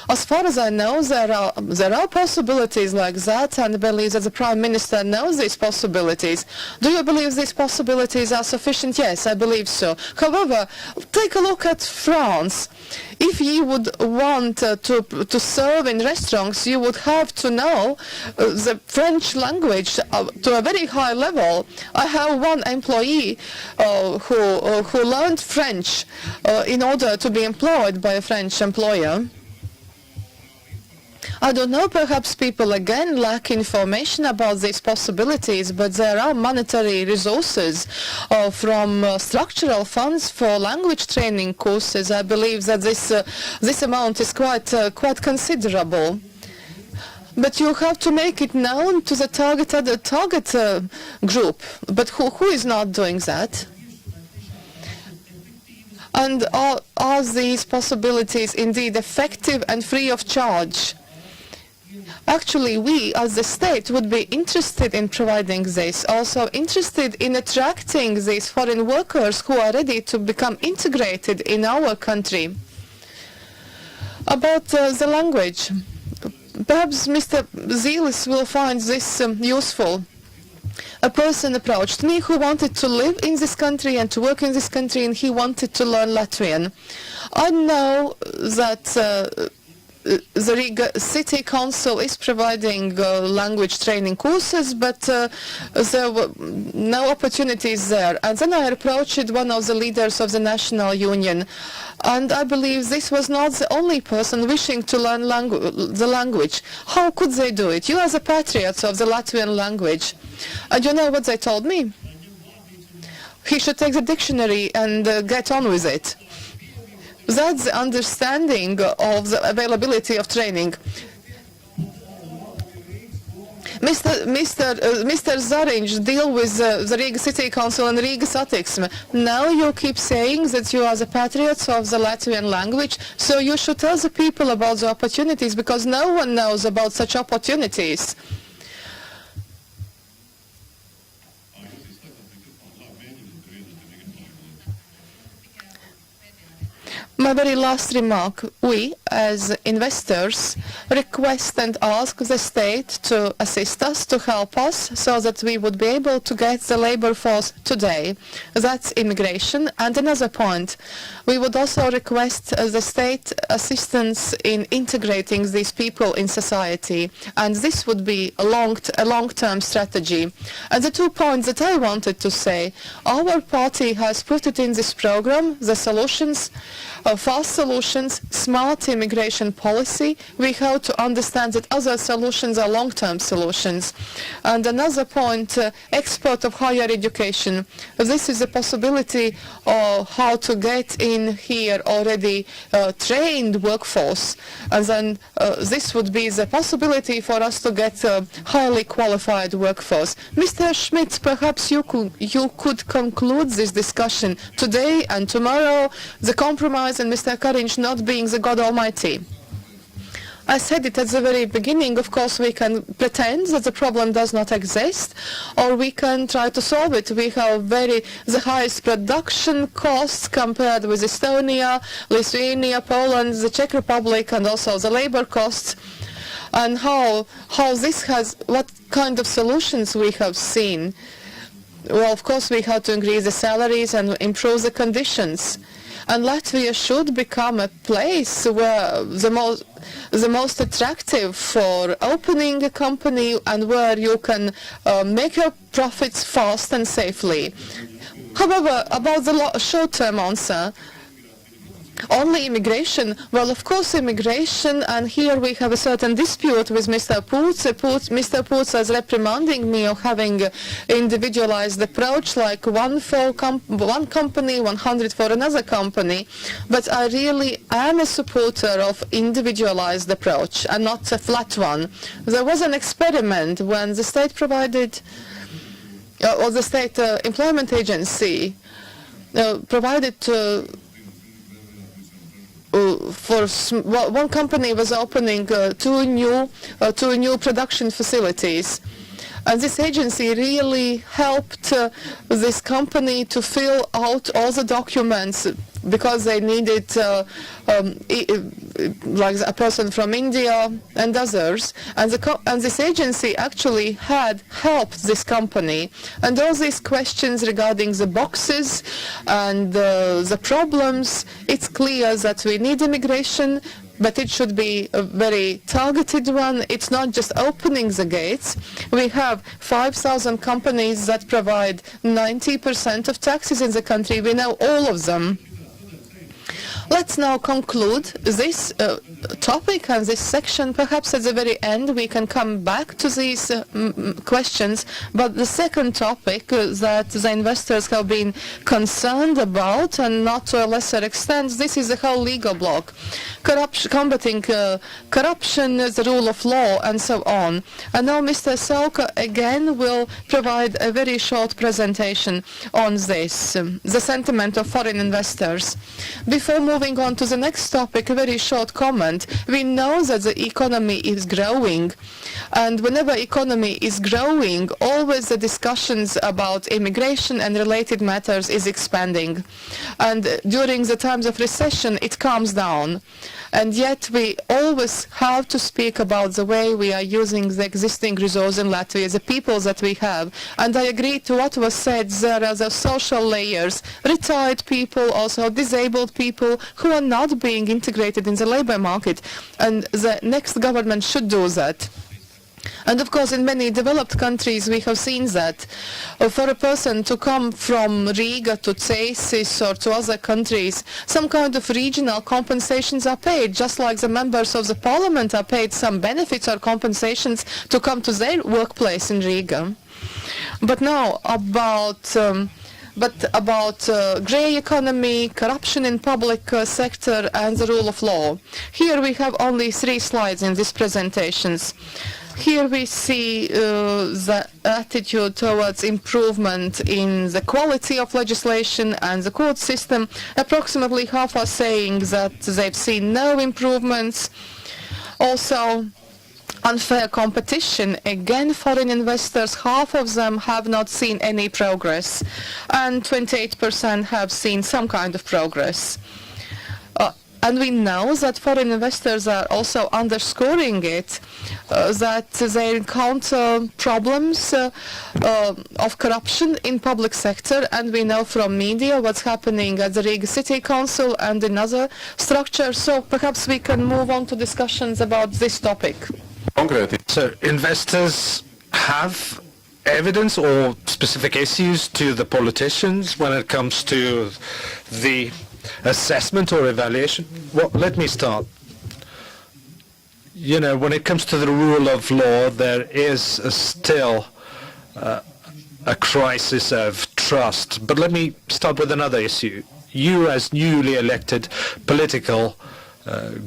As far as I know, there are possibilities like that, and I believe that the Prime Minister knows these possibilities. Do you believe these possibilities are sufficient? Yes, I believe so. However, take a look at France. If you would want to serve in restaurants, you would have to know the French language to a very high level. I have one employee who learned French in order to be employed by a French employer. I don't know, perhaps people again lack information about these possibilities, but there are monetary resources from structural funds for language training courses. I believe that this amount is quite considerable. But you have to make it known to the target group. But who is not doing that? And are these possibilities indeed effective and free of charge? Actually, we as the state would be interested in providing this, also interested in attracting these foreign workers who are ready to become integrated in our country. About the language, perhaps Mr. Zilis will find this useful. A person approached me who wanted to live in this country and to work in this country, and he wanted to learn Latvian. I know that the Riga City Council is providing language training courses, but there were no opportunities there. And then I approached one of the leaders of the National Union, and I believe this was not the only person wishing to learn the language. How could they do it? You are the patriots of the Latvian language. And you know what they told me? He should take the dictionary and get on with it. That's the understanding of the availability of training. Mr. Zariņš deal with the Riga City Council and Riga Satiksme. Now you keep saying that you are the patriots of the Latvian language, so you should tell the people about the opportunities, because no one knows about such opportunities. My very last remark, we as investors request and ask the state to assist us, to help us, so that we would be able to get the labor force today. That's immigration. And another point, we would also request the state assistance in integrating these people in society, and this would be a long-term strategy. And the 2 points that I wanted to say, our party has put it in this program, the solutions, fast solutions, smart immigration policy. We have to understand that other solutions are long-term solutions. And another point, export of higher education. This is a possibility of how to get in here already trained workforce. And then this would be the possibility for us to get a highly qualified workforce. Mr. Schmidt, perhaps you could conclude this discussion today and tomorrow, the compromise and Mr. Kariņš not being the God Almighty. I said it at the very beginning. Of course, we can pretend that the problem does not exist, or we can try to solve it. We have the highest production costs compared with Estonia, Lithuania, Poland, the Czech Republic, and also the labor costs. And how this has, what kind of solutions we have seen. Well, of course, we have to increase the salaries and improve the conditions. And Latvia should become a place where the most attractive for opening a company and where you can make your profits fast and safely. However, about the short-term answer, only immigration? Well, of course, immigration, and here we have a certain dispute with Mr. Poots. Mr. Poots is reprimanding me of having individualized approach, like one company, 100 for another company. But I really am a supporter of individualized approach and not a flat one. There was an experiment when the state provided, or the state employment agency provided one company was opening two new production facilities, and this agency really helped this company to fill out all the documents because they needed like a person from India and others, and this agency actually had helped this company. And all these questions regarding the boxes and the problems, it's clear that we need immigration, but it should be a very targeted one. It's not just opening the gates. We have 5,000 companies that provide 90% of taxes in the country. We know all of them. Let's now conclude this topic and this section. Perhaps at the very end we can come back to these questions. But the second topic that the investors have been concerned about, and not to a lesser extent, this is the whole legal block. Combating corruption, the rule of law, and so on. And now Mr. Sauka again will provide a very short presentation on this, the sentiment of foreign investors. Before moving on to the next topic, a very short comment. We know that the economy is growing, and whenever economy is growing, always the discussions about immigration and related matters is expanding. And during the times of recession, it calms down. And yet we always have to speak about the way we are using the existing resource in Latvia, the people that we have. And I agree to what was said. There are the social layers, retired people, also disabled people who are not being integrated in the labor market. And the next government should do that. And of course, in many developed countries, we have seen that for a person to come from Riga to Cēsis or to other countries, some kind of regional compensations are paid, just like the members of the parliament are paid some benefits or compensations to come to their workplace in Riga. But now about grey economy, corruption in public sector, and the rule of law. Here we have only 3 slides in these presentations. Here we see the attitude towards improvement in the quality of legislation and the court system. Approximately half are saying that they've seen no improvements. Also, unfair competition. Again, foreign investors, half of them have not seen any progress, and 28% have seen some kind of progress. And we know that foreign investors are also underscoring it, that they encounter problems of corruption in public sector, and we know from media what's happening at the Riga City Council and in other structures. So perhaps we can move on to discussions about this topic. So investors have evidence or specific issues to the politicians when it comes to the assessment or evaluation? Well, let me start. You know, when it comes to the rule of law, there is still a crisis of trust. But let me start with another issue. You, as newly elected political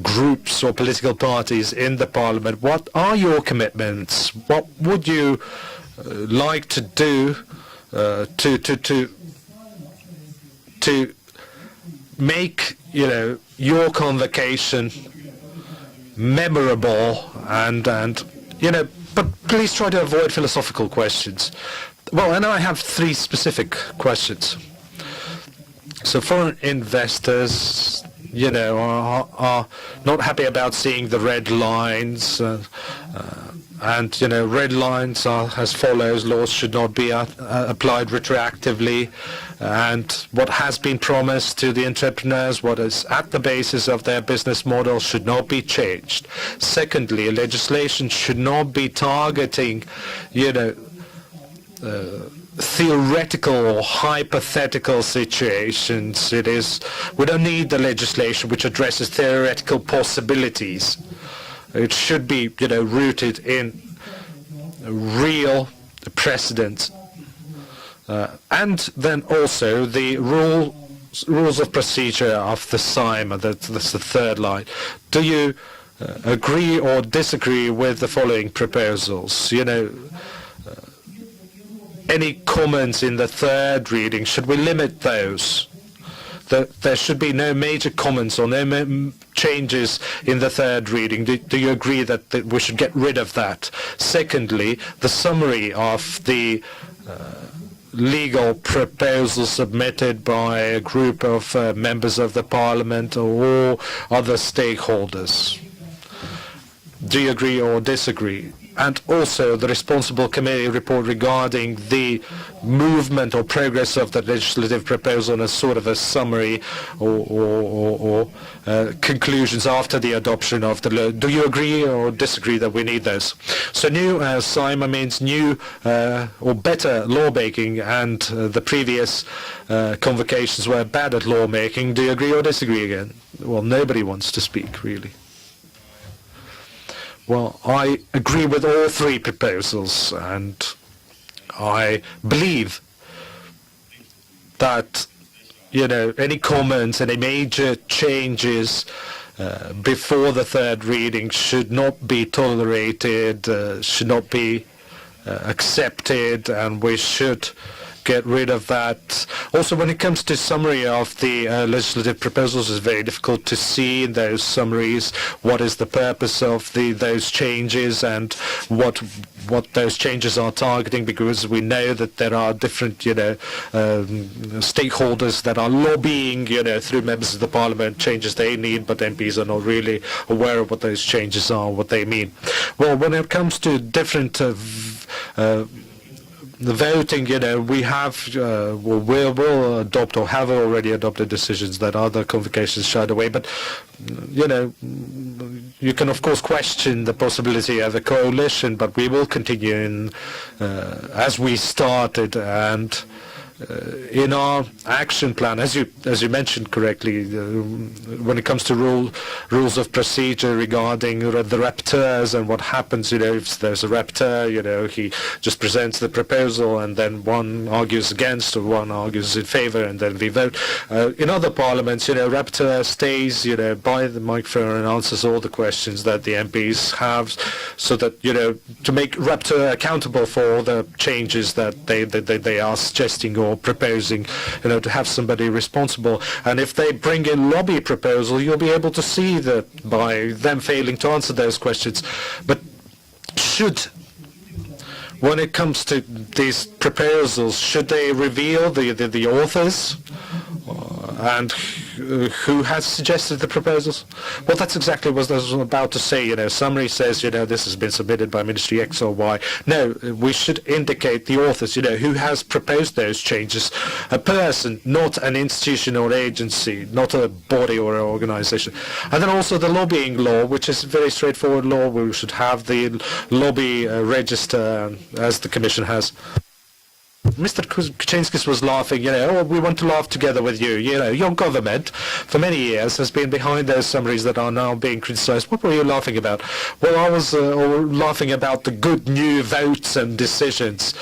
groups or political parties in the parliament, what are your commitments? What would you like to do to make, you know, your convocation memorable and you know, but please try to avoid philosophical questions. Well, and I have three specific questions. So foreign investors, you know, are not happy about seeing the red lines, and, you know, red lines are as follows: laws should not be applied retroactively, and what has been promised to the entrepreneurs, what is at the basis of their business model, should not be changed. Secondly, legislation should not be targeting, you know, theoretical or hypothetical situations. We don't need the legislation which addresses theoretical possibilities. It should be, you know, rooted in real precedent. And then also the rules of procedure of the SIMA, that's the third line. Do you agree or disagree with the following proposals? You know, any comments in the third reading, should we limit those? There should be no major comments or no changes in the third reading. Do you agree that we should get rid of that? Secondly, the summary of the legal proposal submitted by a group of members of the parliament or other stakeholders. Do you agree or disagree? And also the responsible committee report regarding the movement or progress of the legislative proposal as sort of a summary or conclusions after the adoption of the law. Do you agree or disagree that we need those? So new SIMA means new or better lawmaking, and the previous convocations were bad at lawmaking. Do you agree or disagree again? Well, nobody wants to speak, really. Well, I agree with all three proposals, and I believe that, you know, any comments, any major changes before the third reading should not be tolerated, should not be accepted, and we should get rid of that. Also, when it comes to summary of the legislative proposals, it's very difficult to see in those summaries what is the purpose of those changes and what those changes are targeting, because we know that there are different, you know, stakeholders that are lobbying, you know, through members of the parliament, changes they need, but MPs are not really aware of what those changes are, what they mean. Well, when it comes to different the voting, you know, we have, will adopt or have already adopted decisions that other convocations shied away. But, you know, you can of course question the possibility of a coalition, but we will continue in as we started, and in our action plan, as you mentioned correctly, when it comes to rules of procedure regarding the rapporteurs and what happens, if there's a rapporteur, he just presents the proposal and then one argues against or one argues in favor and then we vote. In other parliaments, rapporteur stays, by the microphone and answers all the questions that the MPs have, so that, to make rapporteur accountable for all the changes that they are suggesting or proposing, to have somebody responsible. And if they bring in lobby proposal, you'll be able to see that by them failing to answer those questions. But when it comes to these proposals, should they reveal the authors and who has suggested the proposals? Well, that's exactly what I was about to say. Summary says, this has been submitted by Ministry X or Y. No, we should indicate the authors, who has proposed those changes. A person, not an institution or agency, not a body or an organization. And then also the lobbying law, which is a very straightforward law. We should have the lobby register, as the Commission has. Mr. Kuczynskis was laughing, we want to laugh together with you. Your government for many years has been behind those summaries that are now being criticized. What were you laughing about? Well, I was laughing about the good new votes and decisions.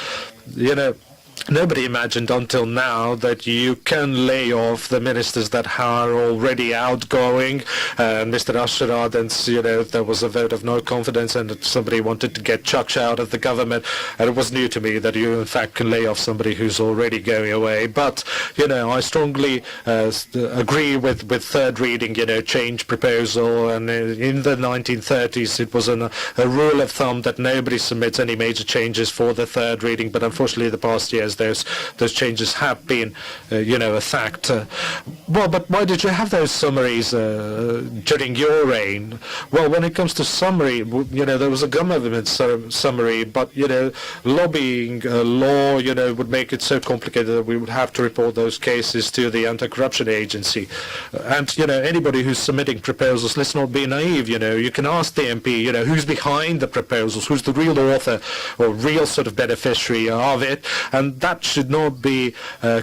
Nobody imagined until now that you can lay off the ministers that are already outgoing. Mr. Asheradens, there was a vote of no confidence and somebody wanted to get Chukch out of the government. And it was new to me that you, in fact, can lay off somebody who's already going away. But, I strongly agree with third reading, change proposal. And in the 1930s, it was a rule of thumb that nobody submits any major changes for the third reading. But unfortunately, the past years, those changes have been, a fact. Well, but why did you have those summaries during your reign? Well, when it comes to summary, there was a government summary, but, lobbying law, would make it so complicated that we would have to report those cases to the anti-corruption agency. And, anybody who's submitting proposals, let's not be naive, you can ask the MP, who's behind the proposals, who's the real author or real sort of beneficiary of it, and that should not be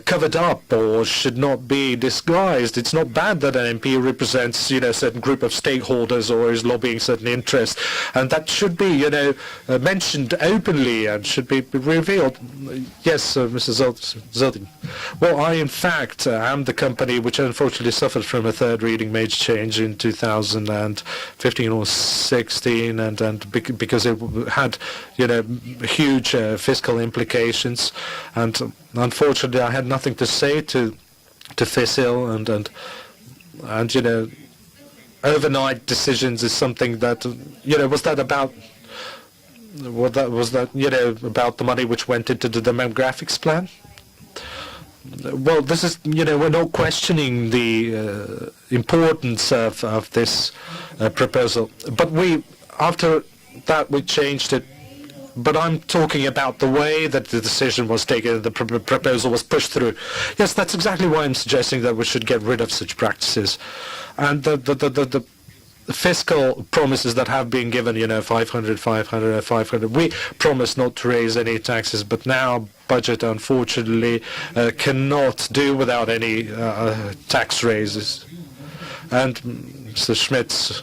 covered up or should not be disguised. It's not bad that an MP represents, a certain group of stakeholders or is lobbying certain interests, and that should be, mentioned openly and should be revealed. Yes, Mr. Zeldin. Well, I, in fact, am the company which unfortunately suffered from a third reading major change in 2015 or 16, and because it had, huge fiscal implications. And unfortunately, I had nothing to say to FICIL, and overnight decisions is something that was that about about the money which went into the demographics plan? Well, this is we're not questioning the importance of this proposal, but after that we changed it. But I'm talking about the way that the decision was taken, the proposal was pushed through. Yes, that's exactly why I'm suggesting that we should get rid of such practices. And the fiscal promises that have been given, 500, 500. We promised not to raise any taxes, but now budget, unfortunately, cannot do without any tax raises. And Mr. Schmidt's.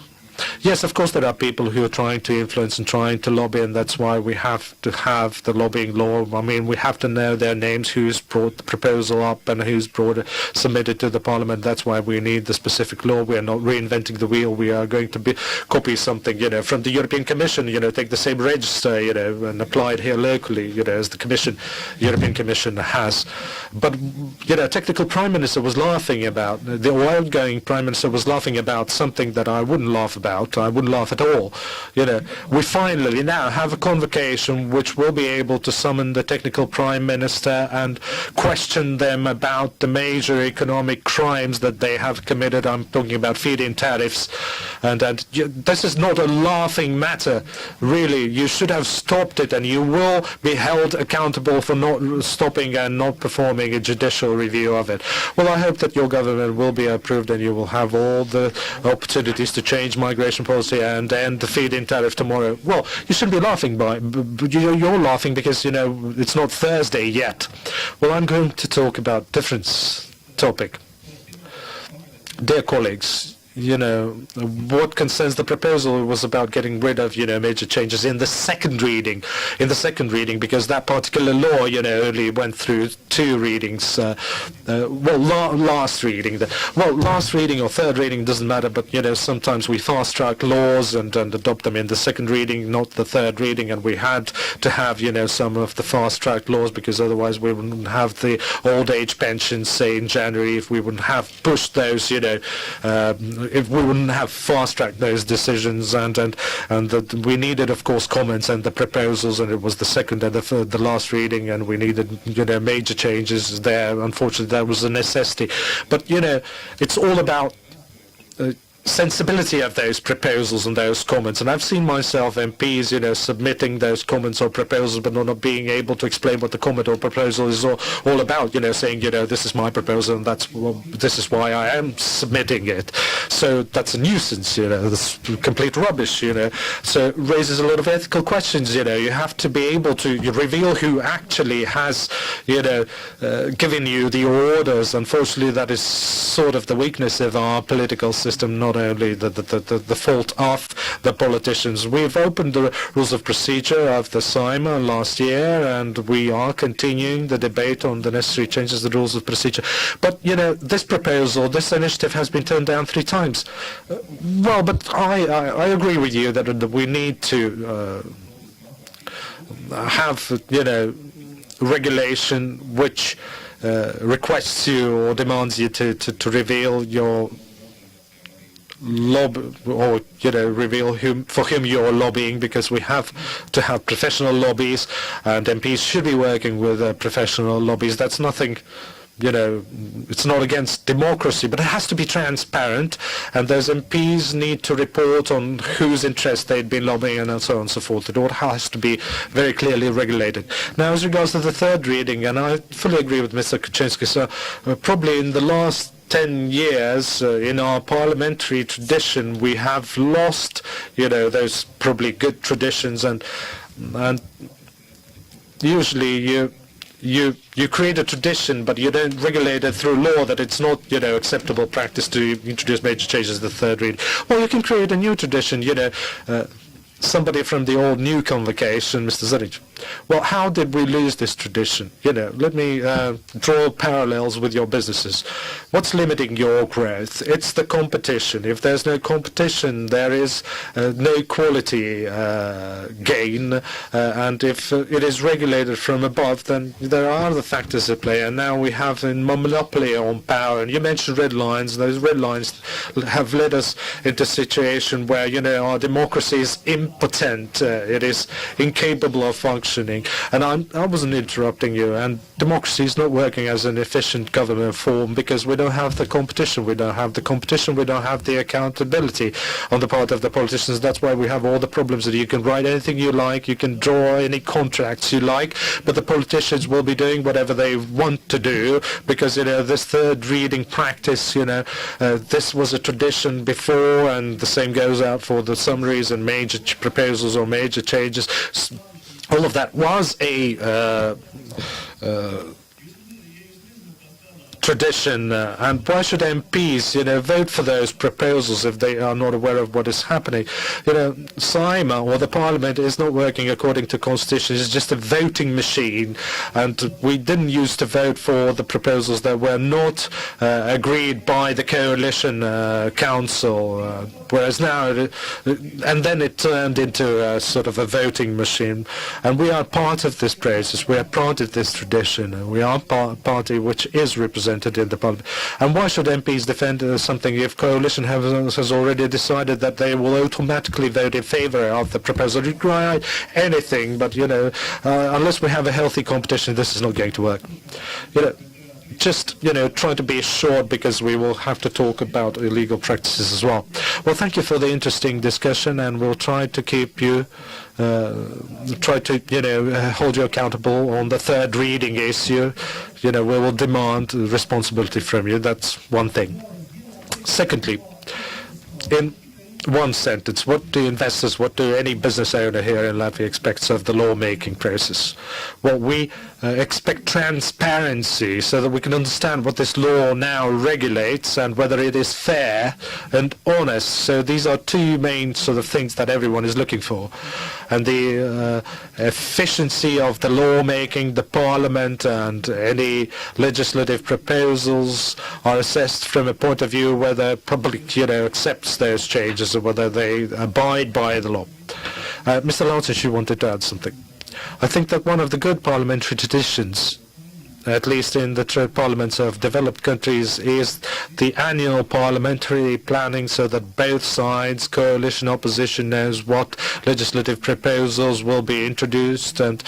Yes, of course there are people who are trying to influence and trying to lobby, and that's why we have to have the lobbying law. I mean, we have to know their names, who's brought the proposal up and who's submitted to the Parliament. That's why we need the specific law. We are not reinventing the wheel. We are going to copy something, from the European Commission, take the same register, and apply it here locally, as the European Commission has. But, technical Prime Minister was laughing about, the outgoing Prime Minister was laughing about something that I wouldn't laugh about. I wouldn't laugh at all. We finally now have a convocation which will be able to summon the technical Prime Minister and question them about the major economic crimes that they have committed. I'm talking about feed-in tariffs. And this is not a laughing matter, really. You should have stopped it, and you will be held accountable for not stopping and not performing a judicial review of it. Well, I hope that your government will be approved and you will have all the opportunities to change migration immigration policy and end the feed-in tariff tomorrow. Well, you shouldn't be laughing, but you're laughing because, it's not Thursday yet. Well, I'm going to talk about different topic. Dear colleagues, what concerns the proposal was about getting rid of, major changes in the second reading. Because that particular law, only went through 2 readings. Last reading. Last reading or third reading doesn't matter, but, sometimes we fast-track laws and adopt them in the second reading, not the third reading, and we had to have, some of the fast-track laws because otherwise we wouldn't have the old age pensions, say, in January, if we wouldn't have pushed those, if we wouldn't have fast-tracked those decisions, and that we needed, of course, comments and the proposals, and it was the second and the last reading, and we needed, major changes there. Unfortunately, that was a necessity. But, it's all about sensibility of those proposals and those comments. And I've seen myself MPs, submitting those comments or proposals, but not being able to explain what the comment or proposal is all about, saying, this is my proposal and this is why I am submitting it. So that's a nuisance, that's complete rubbish, So it raises a lot of ethical questions, You have to be able to reveal who actually has, given you the orders. Unfortunately, that is sort of the weakness of our political system, not only the fault of the politicians. We've opened the rules of procedure of the SIMA last year, and we are continuing the debate on the necessary changes to the rules of procedure. But, this proposal, this initiative has been turned down 3 times. But I agree with you that we need to have, regulation which requests you or demands you to reveal your or reveal for whom you're lobbying, because we have to have professional lobbies, and MPs should be working with professional lobbies. That's nothing, it's not against democracy, but it has to be transparent, and those MPs need to report on whose interest they'd been lobbying and so on and so forth. It all has to be very clearly regulated. Now, as regards to the third reading, and I fully agree with Mr. Kuczynski, so probably in the last 10 years in our parliamentary tradition we have lost those probably good traditions, and usually you create a tradition, but you don't regulate it through law that it's not acceptable practice to introduce major changes to the third reading. Well, you can create a new tradition, somebody from the old new convocation, Mr. Zaric. Well, how did we lose this tradition? Let me draw parallels with your businesses. What's limiting your growth? It's the competition. If there's no competition, there is no quality gain. And if it is regulated from above, then there are other factors at play. And now we have a monopoly on power. And you mentioned red lines. Those red lines have led us into a situation where, our democracy is impotent. It is incapable of functioning. And I wasn't interrupting you. And democracy is not working as an efficient government form because we don't have the competition. We don't have the competition. We don't have the accountability on the part of the politicians. That's why we have all the problems that you can write anything you like. You can draw any contracts you like. But the politicians will be doing whatever they want to do because, this third reading practice, this was a tradition before, and the same goes out for the summaries and major proposals or major changes. All of that was a tradition, and why should MPs, vote for those proposals if they are not aware of what is happening? SIMA or the Parliament is not working according to Constitution. It's just a voting machine, and we didn't used to vote for the proposals that were not agreed by the coalition council, whereas now, and then it turned into sort of a voting machine, and we are part of this process. We are part of this tradition, and we are a party which is represented in the Parliament. And why should MPs defend something if coalition has already decided that they will automatically vote in favor of the proposal? You try anything, but unless we have a healthy competition, this is not going to work. Just try to be short because we will have to talk about illegal practices as well. Well, thank you for the interesting discussion, and we'll try to keep you hold you accountable on the third reading issue. We will demand responsibility from you. That's one thing. Secondly, in one sentence. What do investors, what do any business owner here in Latvia expects of the lawmaking process? Well, we expect transparency so that we can understand what this law now regulates and whether it is fair and honest. So these are two main sort of things that everyone is looking for. And the efficiency of the lawmaking, the parliament, and any legislative proposals are assessed from a point of view whether the public, accepts those changes or whether they abide by the law. Mr. Lautis, you wanted to add something. I think that one of the good parliamentary traditions, at least in the parliaments of developed countries, is the annual parliamentary planning so that both sides, coalition, opposition, knows what legislative proposals will be introduced, and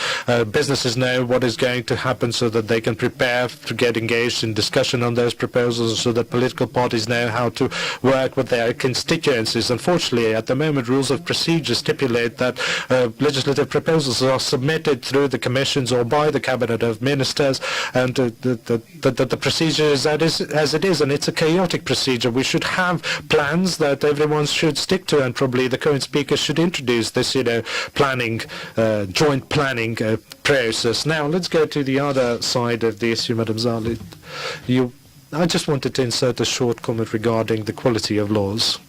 businesses know what is going to happen so that they can prepare to get engaged in discussion on those proposals, so that political parties know how to work with their constituencies. Unfortunately, at the moment, rules of procedure stipulate that legislative proposals are submitted through the commissions or by the cabinet of ministers, and the procedure is as it is, and it's a chaotic procedure. We should have plans that everyone should stick to, and probably the current speaker should introduce this, planning, joint planning process. Now, let's go to the other side of the issue, Madam Zali. I just wanted to insert a short comment regarding the quality of laws.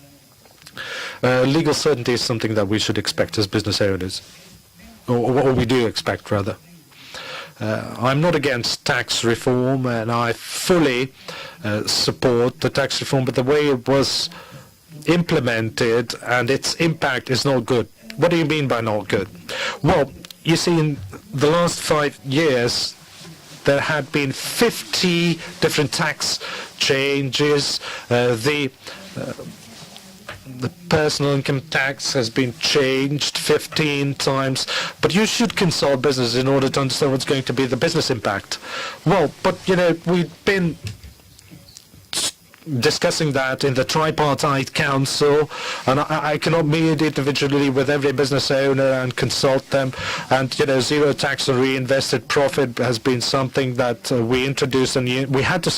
Legal certainty is something that we should expect as business owners, or we do expect, rather. I'm not against tax reform, and I fully support the tax reform, but the way it was implemented and its impact is not good. What do you mean by not good? Well, you see, in the last 5 years, there had been 50 different tax changes. The personal income tax has been changed 15 times, but you should consult business in order to understand what's going to be the business impact. Well, but we've been discussing that in the tripartite council, and I cannot meet individually with every business owner and consult them. And zero tax on reinvested profit has been something that we introduced, and we had to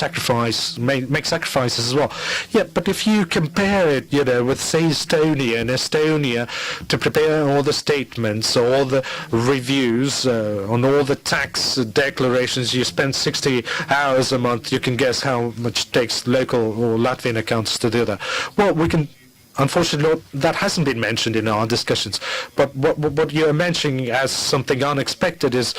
make sacrifices as well. Yeah, but if you compare it, with say Estonia, to prepare all the statements, all the reviews on all the tax declarations, you spend 60 hours a month. You can guess how much it takes local or Latvian accountants to do that. Well, we can. Unfortunately, that hasn't been mentioned in our discussions. But what you're mentioning as something unexpected is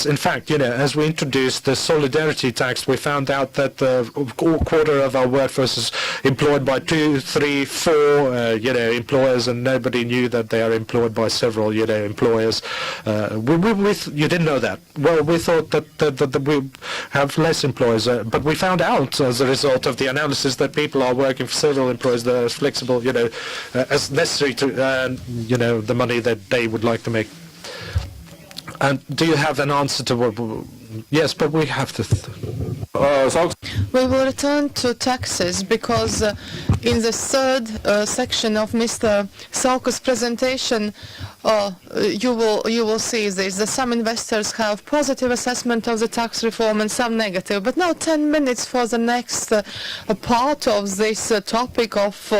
in fact, as we introduced the solidarity tax, we found out that a quarter of our workforce is employed by 2, 3, 4, employers, and nobody knew that they are employed by several, employers. You didn't know that. Well, we thought that we have less employers, but we found out as a result of the analysis that people are working for several employers that are flexible, as necessary to earn, the money that they would like to make. And do you have an answer to what? Yes, but we have to. We will return to taxes because in the third section of Mr. Sauka's presentation, you will see this. That some investors have positive assessment of the tax reform and some negative. But now 10 minutes for the next part of this topic of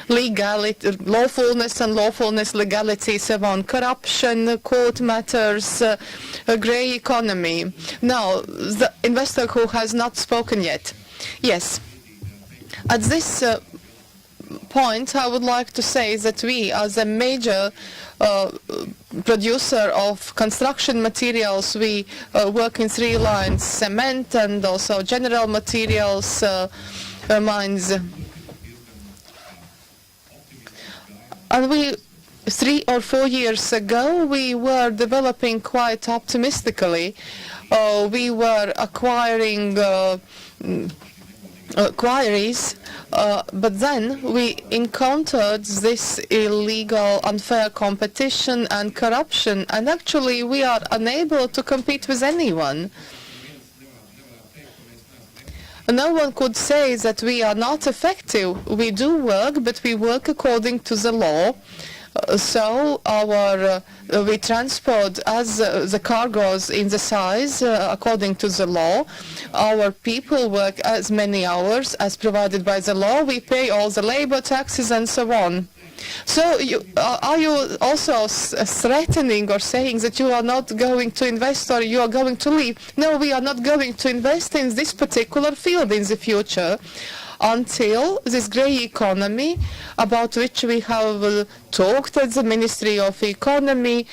legality, lawfulness and lawfulness, legality, so on, corruption, court matters, grey economy. Now, the investor who has not spoken yet. Yes. At this point, I would like to say that we, as a major producer of construction materials, we work in 3 lines: cement and also general materials mines. And 3 or 4 years ago, we were developing quite optimistically. We were acquiring quarries, but then we encountered this illegal, unfair competition and corruption, and actually we are unable to compete with anyone. No one could say that we are not effective. We do work, but we work according to the law. So we transport as the cargoes in the size according to the law. Our people work as many hours as provided by the law. We pay all the labor taxes and so on. So are you also threatening or saying that you are not going to invest or you are going to leave? No, we are not going to invest in this particular field in the future until this grey economy, about which we have talked at the Ministry of Economy,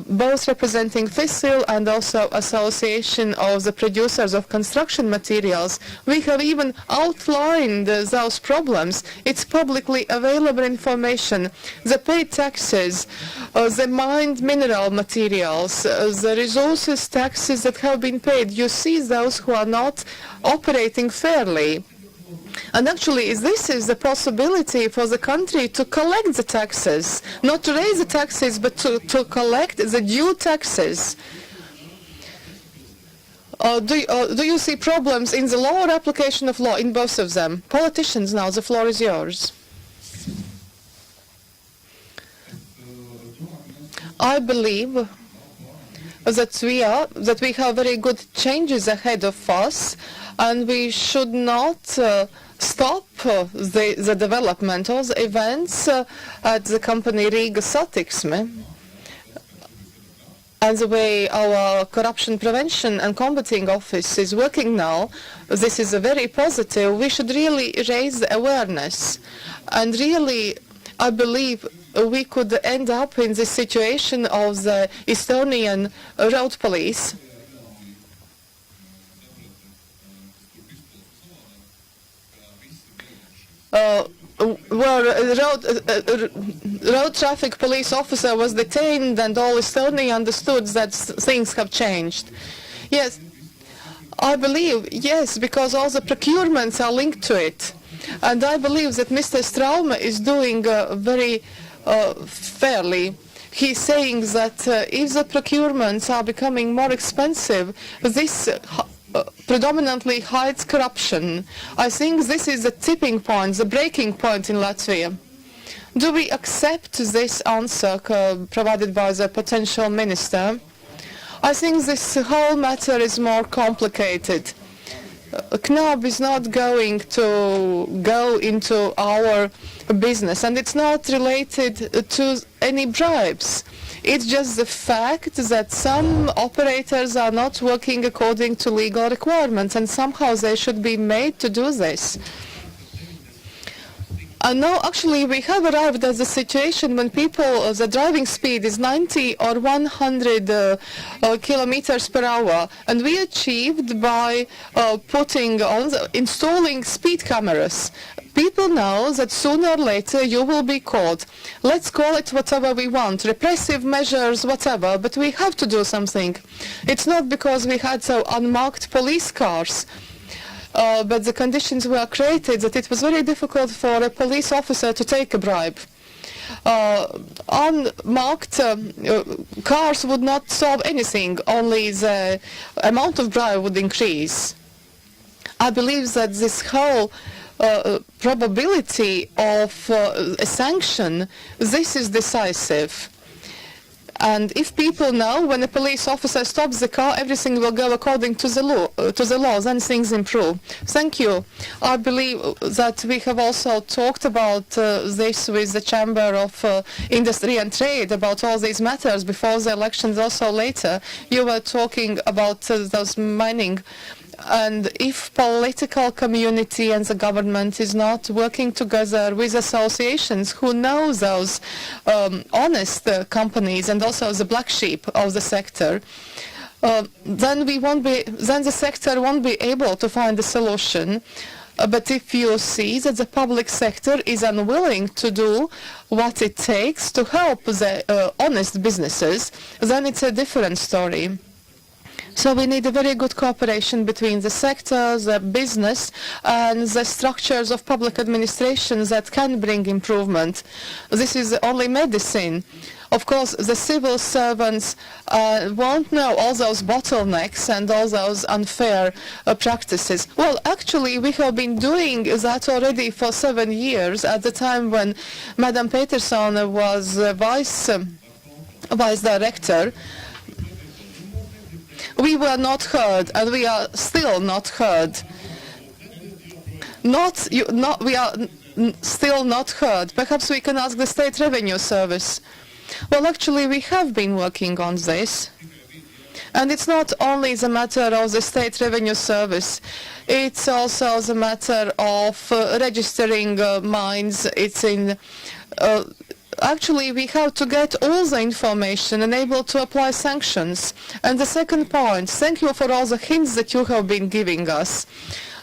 both representing FICIL and also Association of the Producers of Construction Materials. We have even outlined those problems. It's publicly available information. The paid taxes, the mined mineral materials, the resources taxes that have been paid. You see those who are not operating fairly. And actually, this is the possibility for the country to collect the taxes, not to raise the taxes, but to collect the due taxes. Do you see problems in the law or application of law in both of them? Politicians now, the floor is yours. I believe that we have very good changes ahead of us, and we should not stop the development of the events at the company Riga Satiksme. And the way our corruption prevention and combating office is working now, this is a very positive. We should really raise the awareness. And really, I believe we could end up in the situation of the Estonian road police. Where road traffic police officer was detained and all Estonia understood that things have changed. Yes, I believe, yes, because all the procurements are linked to it. And I believe that Mr. Straume is doing very fairly. He's saying that if the procurements are becoming more expensive, this predominantly hides corruption. I think this is the tipping point, the breaking point in Latvia. Do we accept this answer provided by the potential minister? I think this whole matter is more complicated. KNAB is not going to go into our business, and it's not related to any bribes. It's just the fact that some operators are not working according to legal requirements, and somehow they should be made to do this. No, actually, we have arrived at the situation when people, the driving speed is 90 or 100 kilometers per hour, and we achieved by installing speed cameras. People know that sooner or later you will be caught. Let's call it whatever we want, repressive measures, whatever, but we have to do something. It's not because we had so unmarked police cars, but the conditions were created that it was very difficult for a police officer to take a bribe. Unmarked cars would not solve anything, only the amount of bribe would increase. I believe that this whole probability of a sanction, this is decisive. And if people know when a police officer stops the car, everything will go according to the laws, and things improve. Thank you. I believe that we have also talked about this with the Chamber of Industry and Trade, about all these matters before the elections, also later. You were talking about those mining. And if political community and the government is not working together with associations who know those honest companies and also the black sheep of the sector, then the sector won't be able to find a solution. But if you see that the public sector is unwilling to do what it takes to help the honest businesses, then it's a different story. So we need a very good cooperation between the sector, the business, and the structures of public administration that can bring improvement. This is the only medicine. Of course, the civil servants won't know all those bottlenecks and all those unfair practices. Well, actually, we have been doing that already for 7 years, at the time when Madam Peterson was vice director. We were not heard, and we are still not heard. We are still not heard. Perhaps we can ask the State Revenue Service. Well, actually, we have been working on this. And it's not only the matter of the State Revenue Service, it's also the matter of registering mines. It's in actually, we have to get all the information and able to apply sanctions. And the second point, thank you for all the hints that you have been giving us.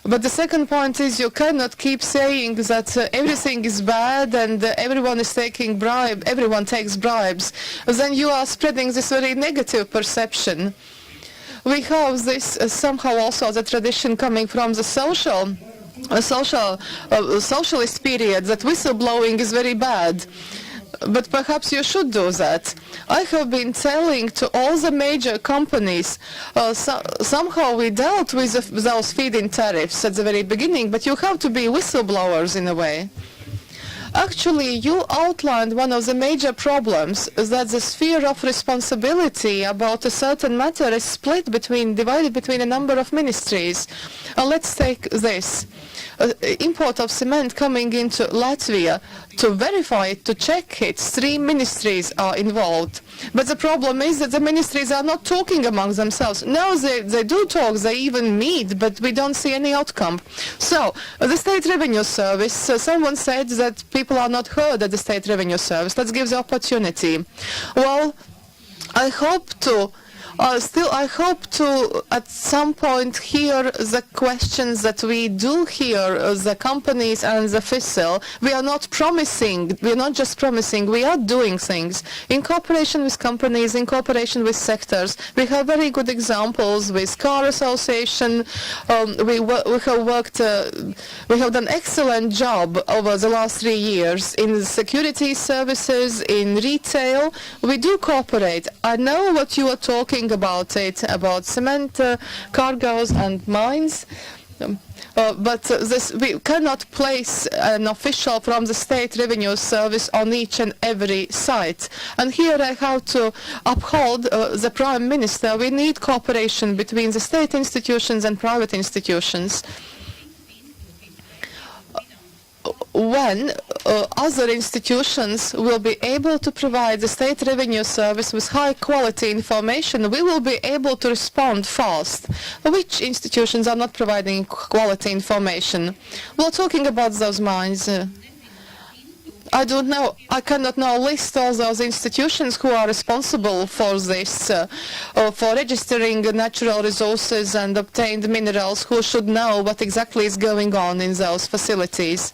But the second point is you cannot keep saying that everything is bad and everyone is taking everyone takes bribes. Then you are spreading this very negative perception. We have this somehow also the tradition coming from the socialist period that whistleblowing is very bad. But perhaps you should do that. I have been telling to all the major companies, somehow we dealt with those feed-in tariffs at the very beginning, but you have to be whistleblowers in a way. Actually, you outlined one of the major problems, that the sphere of responsibility about a certain matter is divided between a number of ministries. Let's take this. Import of cement coming into Latvia, to verify it, to check it, 3 ministries are involved. But the problem is that the ministries are not talking among themselves. No, they do talk, they even meet, but we don't see any outcome. So, the State Revenue Service, someone said that people are not heard at the State Revenue Service. Let's give the opportunity. Well, I hope to I hope to at some point hear the questions that we do hear, the companies and the FICIL. We are not promising, we are not just promising, we are doing things in cooperation with companies, in cooperation with sectors. We have very good examples with Car Association. We have done excellent job over the last 3 years in security services, in retail. We do cooperate. I know what you are talking about cement, cargoes and mines. But we cannot place an official from the State Revenue Service on each and every site. And here I have to uphold the Prime Minister. We need cooperation between the state institutions and private institutions. When other institutions will be able to provide the State Revenue Service with high-quality information, we will be able to respond fast. Which institutions are not providing quality information? We're talking about those mines. I don't know. I cannot now list all those institutions who are responsible for this, for registering natural resources and obtained minerals, who should know what exactly is going on in those facilities.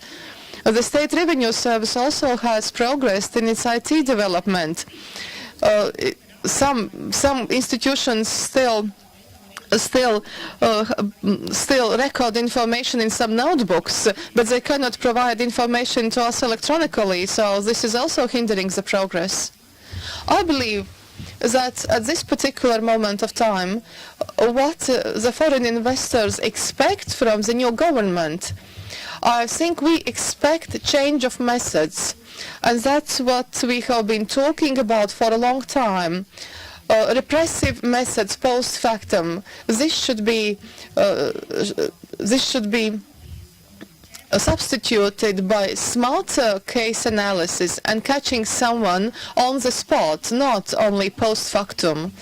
The State Revenue Service also has progressed in its IT development. Some institutions still record information in some notebooks, but they cannot provide information to us electronically, so this is also hindering the progress. I believe that at this particular moment of time, what the foreign investors expect from the new government, I think we expect a change of methods, and that's what we have been talking about for a long time. Repressive methods post factum. This should be substituted by smarter case analysis and catching someone on the spot, not only post factum.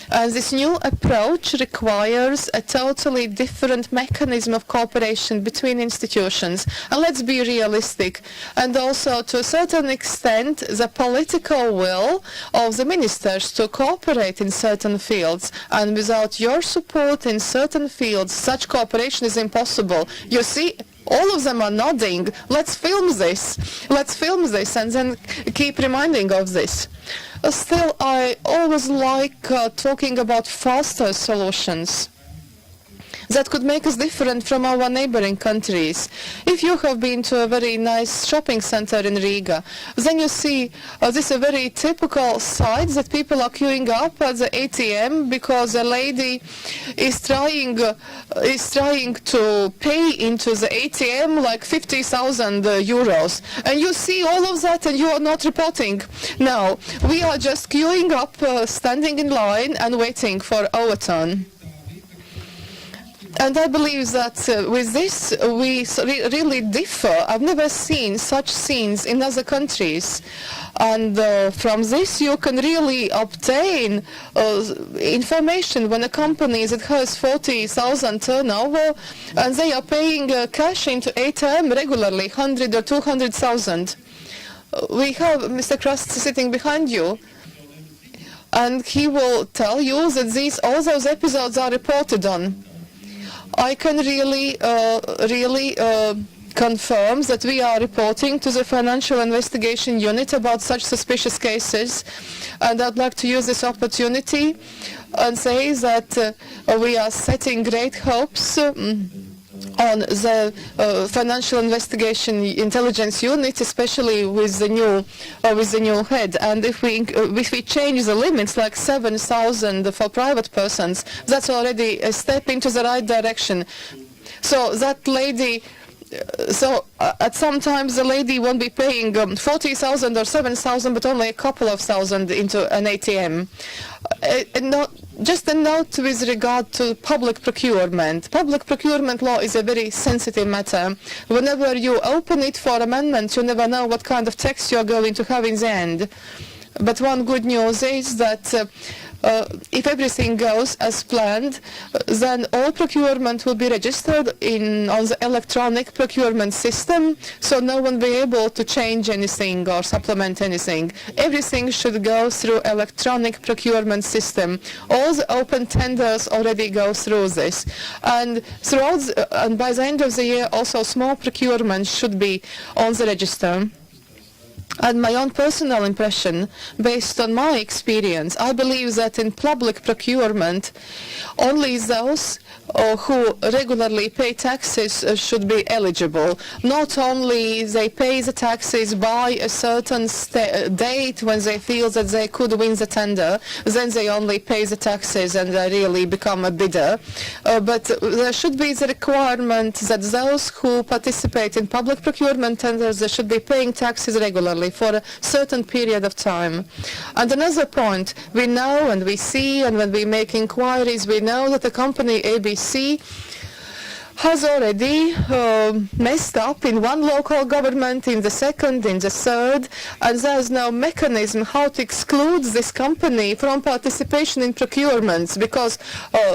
And this new approach requires a totally different mechanism of cooperation between institutions. And let's be realistic. And also, to a certain extent, the political will of the ministers to cooperate in certain fields. And without your support in certain fields, such cooperation is impossible. You see, all of them are nodding. Let's film this. Let's film this and then keep reminding of this. Still, I always like talking about faster solutions that could make us different from our neighboring countries. If you have been to a very nice shopping center in Riga, then you see this is a very typical site that people are queuing up at the ATM because a lady is trying to pay into the ATM like 50,000 euros. And you see all of that and you are not reporting. No, we are just queuing up, standing in line and waiting for our turn. And I believe that with this we really differ. I've never seen such scenes in other countries. And from this you can really obtain information when a company that has 40,000 turnover and they are paying cash into ATM regularly, 100 or 200,000. We have Mr. Krust sitting behind you, and he will tell you that all those episodes are reported on. I can really confirm that we are reporting to the Financial Investigation Unit about such suspicious cases, and I'd like to use this opportunity and say that we are setting great hopes on the Financial Investigation Intelligence Unit, especially with the new head. And if we change the limits, like 7,000 for private persons, that's already a step into the right direction. So that lady. At some times the lady won't be paying 40,000 or 7,000, but only a couple of thousand into an ATM. Just a note with regard to public procurement. Public procurement law is a very sensitive matter. Whenever you open it for amendment, you never know what kind of text you're going to have in the end. But one good news is that if everything goes as planned, then all procurement will be registered on the electronic procurement system, so no one will be able to change anything or supplement anything. Everything should go through electronic procurement system. All the open tenders already go through this. And by the end of the year, also small procurement should be on the register. And my own personal impression, based on my experience, I believe that in public procurement, only those who regularly pay taxes should be eligible. Not only they pay the taxes by a certain date when they feel that they could win the tender, then they only pay the taxes and they really become a bidder. But there should be the requirement that those who participate in public procurement tenders, they should be paying taxes regularly for a certain period of time. And another point, we know and we see, and when we make inquiries, we know that the company ABC has already messed up in one local government, in the second, in the third, and there's no mechanism how to exclude this company from participation in procurements, because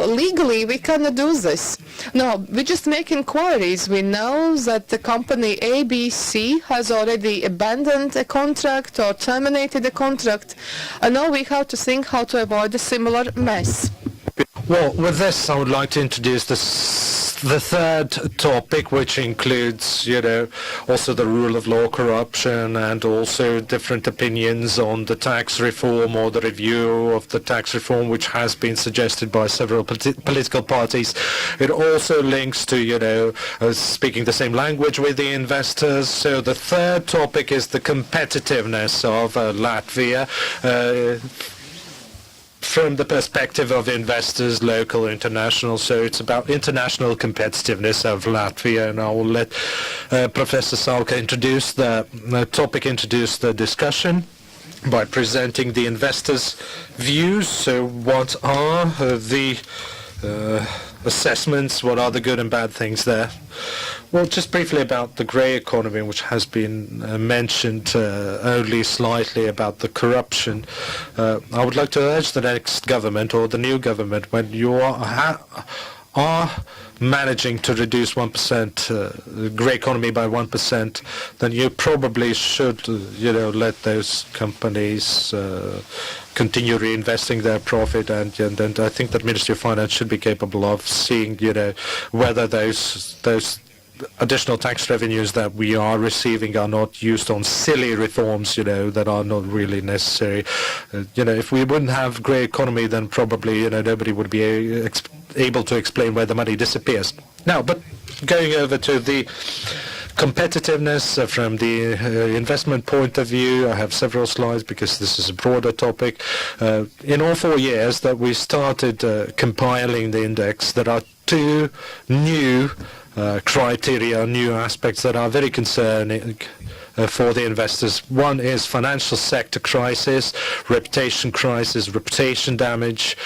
legally we cannot do this. No, we just make inquiries. We know that the company ABC has already abandoned a contract or terminated a contract, and now we have to think how to avoid a similar mess. Well, with this, I would like to introduce the third topic, which includes, also the rule of law, corruption, and also different opinions on the tax reform or the review of the tax reform, which has been suggested by several political parties. It also links to, speaking the same language with the investors. So the third topic is the competitiveness of Latvia. From the perspective of investors, local, international, so it's about international competitiveness of Latvia, and I will let Professor Sauka introduce the discussion by presenting the investors' views. So what are the assessments, what are the good and bad things there? Well, just briefly about the grey economy, which has been mentioned only slightly, about the corruption. I would like to urge the next government or the new government, when you are managing to reduce 1% grey economy by 1%, then you probably should, let those companies continue reinvesting their profit, and I think that Ministry of Finance should be capable of seeing, whether those additional tax revenues that we are receiving are not used on silly reforms, that are not really necessary. If we wouldn't have grey economy, then probably, nobody would be able to explain where the money disappears. Now, but going over to the competitiveness from the investment point of view, I have several slides because this is a broader topic. In all 4 years that we started compiling the index, there are two new criteria, new aspects that are very concerning for the investors. One is financial sector crisis, reputation damage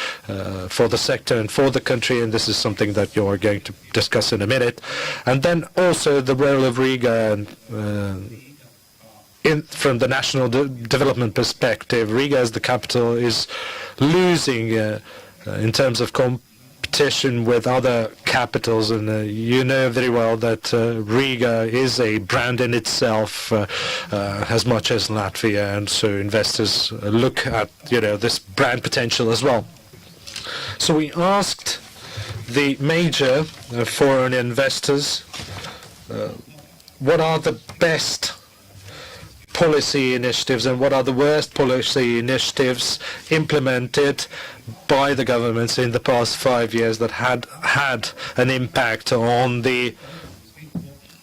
for the sector and for the country, and this is something that you are going to discuss in a minute. And then also the role of Riga from the national development perspective. Riga as the capital is losing in terms of competition with other capitals, and you know very well that Riga is a brand in itself as much as Latvia, and so investors look at this brand potential as well. So we asked the major foreign investors what are the best policy initiatives and what are the worst policy initiatives implemented by the governments in the past 5 years that had an impact on the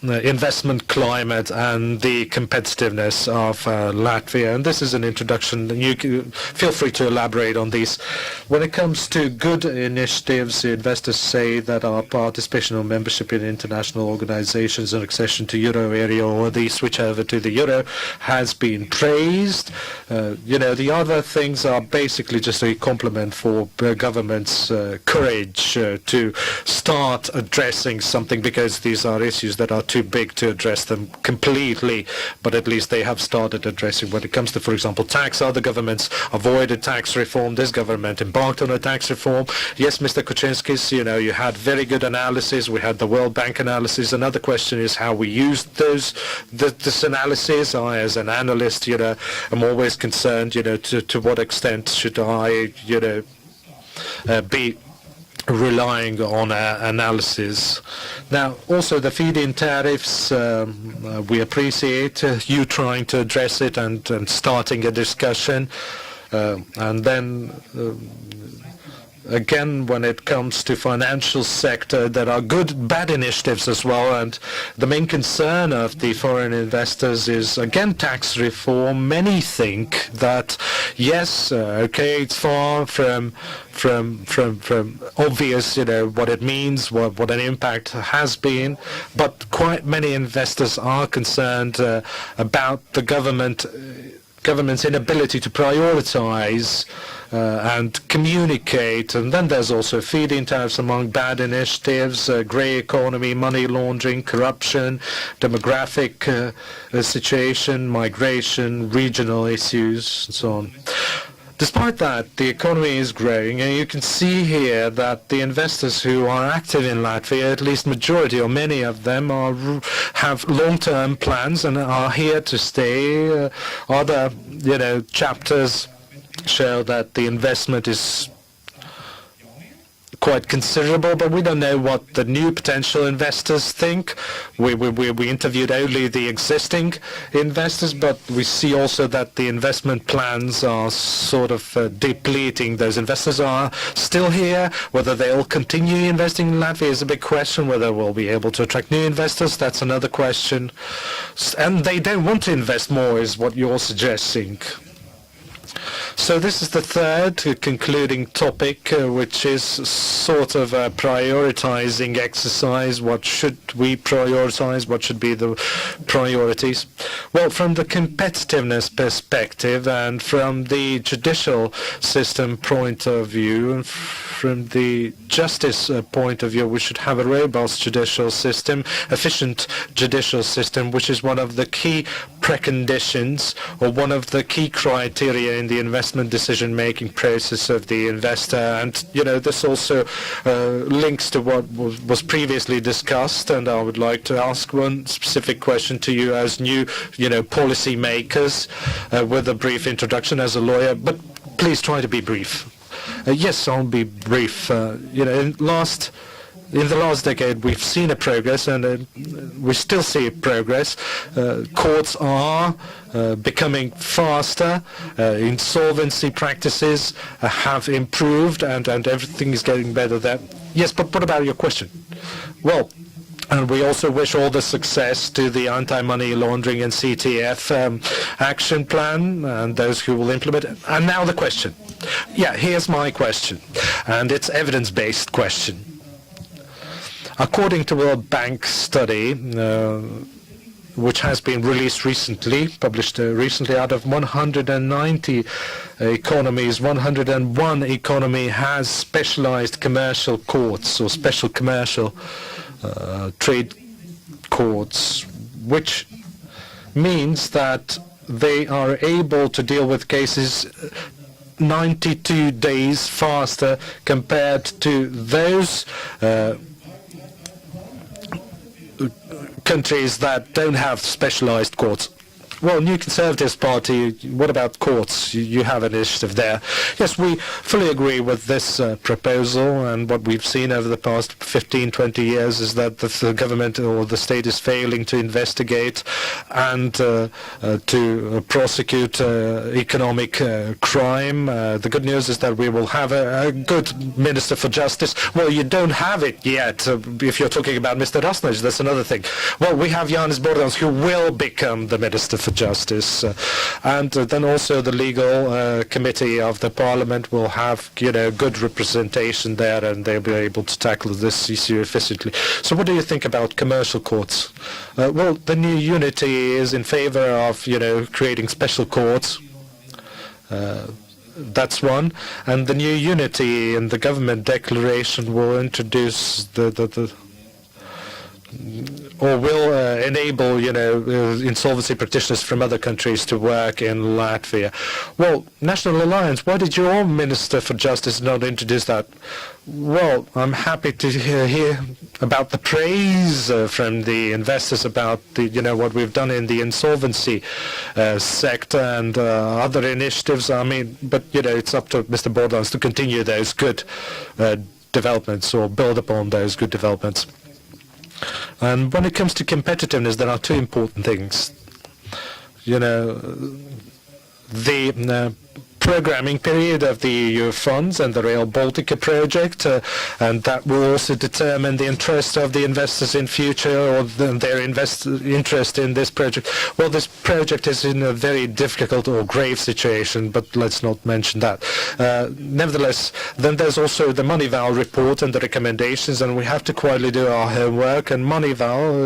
investment climate and the competitiveness of Latvia. And this is an introduction. You can feel free to elaborate on these. When it comes to good initiatives, investors say that our participation or membership in international organizations and accession to euro area or the switch over to the euro has been praised. The other things are basically just a compliment for government's courage to start addressing something, because these are issues that are too big to address them completely, but at least they have started addressing. When it comes to, for example, tax, other governments avoided tax reform. This government embarked on a tax reform. Yes, Mr. Kuczynskis, you had very good analysis. We had the World Bank analysis. Another question is how we used this analysis. I, as an analyst, am always concerned, to what extent should I, be relying on analysis. Now, also the feed-in tariffs, we appreciate you trying to address it and starting a discussion. And then again, when it comes to financial sector, there are good, bad initiatives as well, and the main concern of the foreign investors is, again, tax reform. Many think that, yes, okay, it's far from obvious, what it means, what an impact has been, but quite many investors are concerned about the government's inability to prioritize and communicate. And then there's also feed-in tariffs among bad initiatives, grey economy, money laundering, corruption, demographic situation, migration, regional issues, and so on. Despite that, the economy is growing, and you can see here that the investors who are active in Latvia, at least majority or many of them, have long-term plans and are here to stay. Other, chapters show that the investment is quite considerable, but we don't know what the new potential investors think. We interviewed only the existing investors, but we see also that the investment plans are sort of depleting. Those investors are still here. Whether they'll continue investing in Latvia is a big question. Whether we'll be able to attract new investors, that's another question. And they don't want to invest more, is what you're suggesting. So this is the third concluding topic, which is sort of a prioritizing exercise. What should we prioritize? What should be the priorities? Well, from the competitiveness perspective and from the judicial system point of view, and from the justice point of view, we should have a robust judicial system, efficient judicial system, which is one of the key preconditions or one of the key criteria in the investment decision-making process of the investor. And, this also links to what was previously discussed, and I would like to ask one specific question to you as new, policy makers, with a brief introduction as a lawyer, but please try to be brief. Yes, I'll be brief. In the last decade, we've seen a progress, and we still see progress. Courts are becoming faster. Insolvency practices have improved, and everything is getting better there. Yes, but what about your question? Well, and we also wish all the success to the anti-money laundering and CTF action plan and those who will implement it. And now the question. Yeah, here's my question, and it's evidence-based question. According to World Bank study, which has been released recently, published recently, out of 190 economies, 101 economy has specialized commercial courts or special commercial trade courts, which means that they are able to deal with cases 92 days faster compared to those countries that don't have specialized courts. Well, New Conservative Party, what about courts? You have an initiative there. Yes, we fully agree with this proposal, and what we've seen over the past 15, 20 years is that the government or the state is failing to investigate and to prosecute economic crime. The good news is that we will have a good Minister for Justice. Well, you don't have it yet. If you're talking about Mr. Rasnich, that's another thing. Well, we have Jānis Bordāns, who will become the Minister for Justice, and then also the legal committee of the Parliament will have, good representation there, and they'll be able to tackle this issue efficiently. So, what do you think about commercial courts? Well, the new unity is in favor of, creating special courts. That's one, and the new unity in the government declaration will introduce or will enable, insolvency practitioners from other countries to work in Latvia. Well, National Alliance, why did your Minister for Justice not introduce that? Well, I'm happy to hear about the praise from the investors about what we've done in the insolvency sector and other initiatives. I mean, but it's up to Mr. Bordāns to continue those good developments or build upon those good developments. And when it comes to competitiveness, there are two important things. The programming period of the EU funds and the Rail Baltica project, and that will also determine the interest of the investors in future or their interest in this project. Well, this project is in a very difficult or grave situation, but let's not mention that. Nevertheless, then there's also the Moneyval report and the recommendations, and we have to quietly do our homework. And Moneyval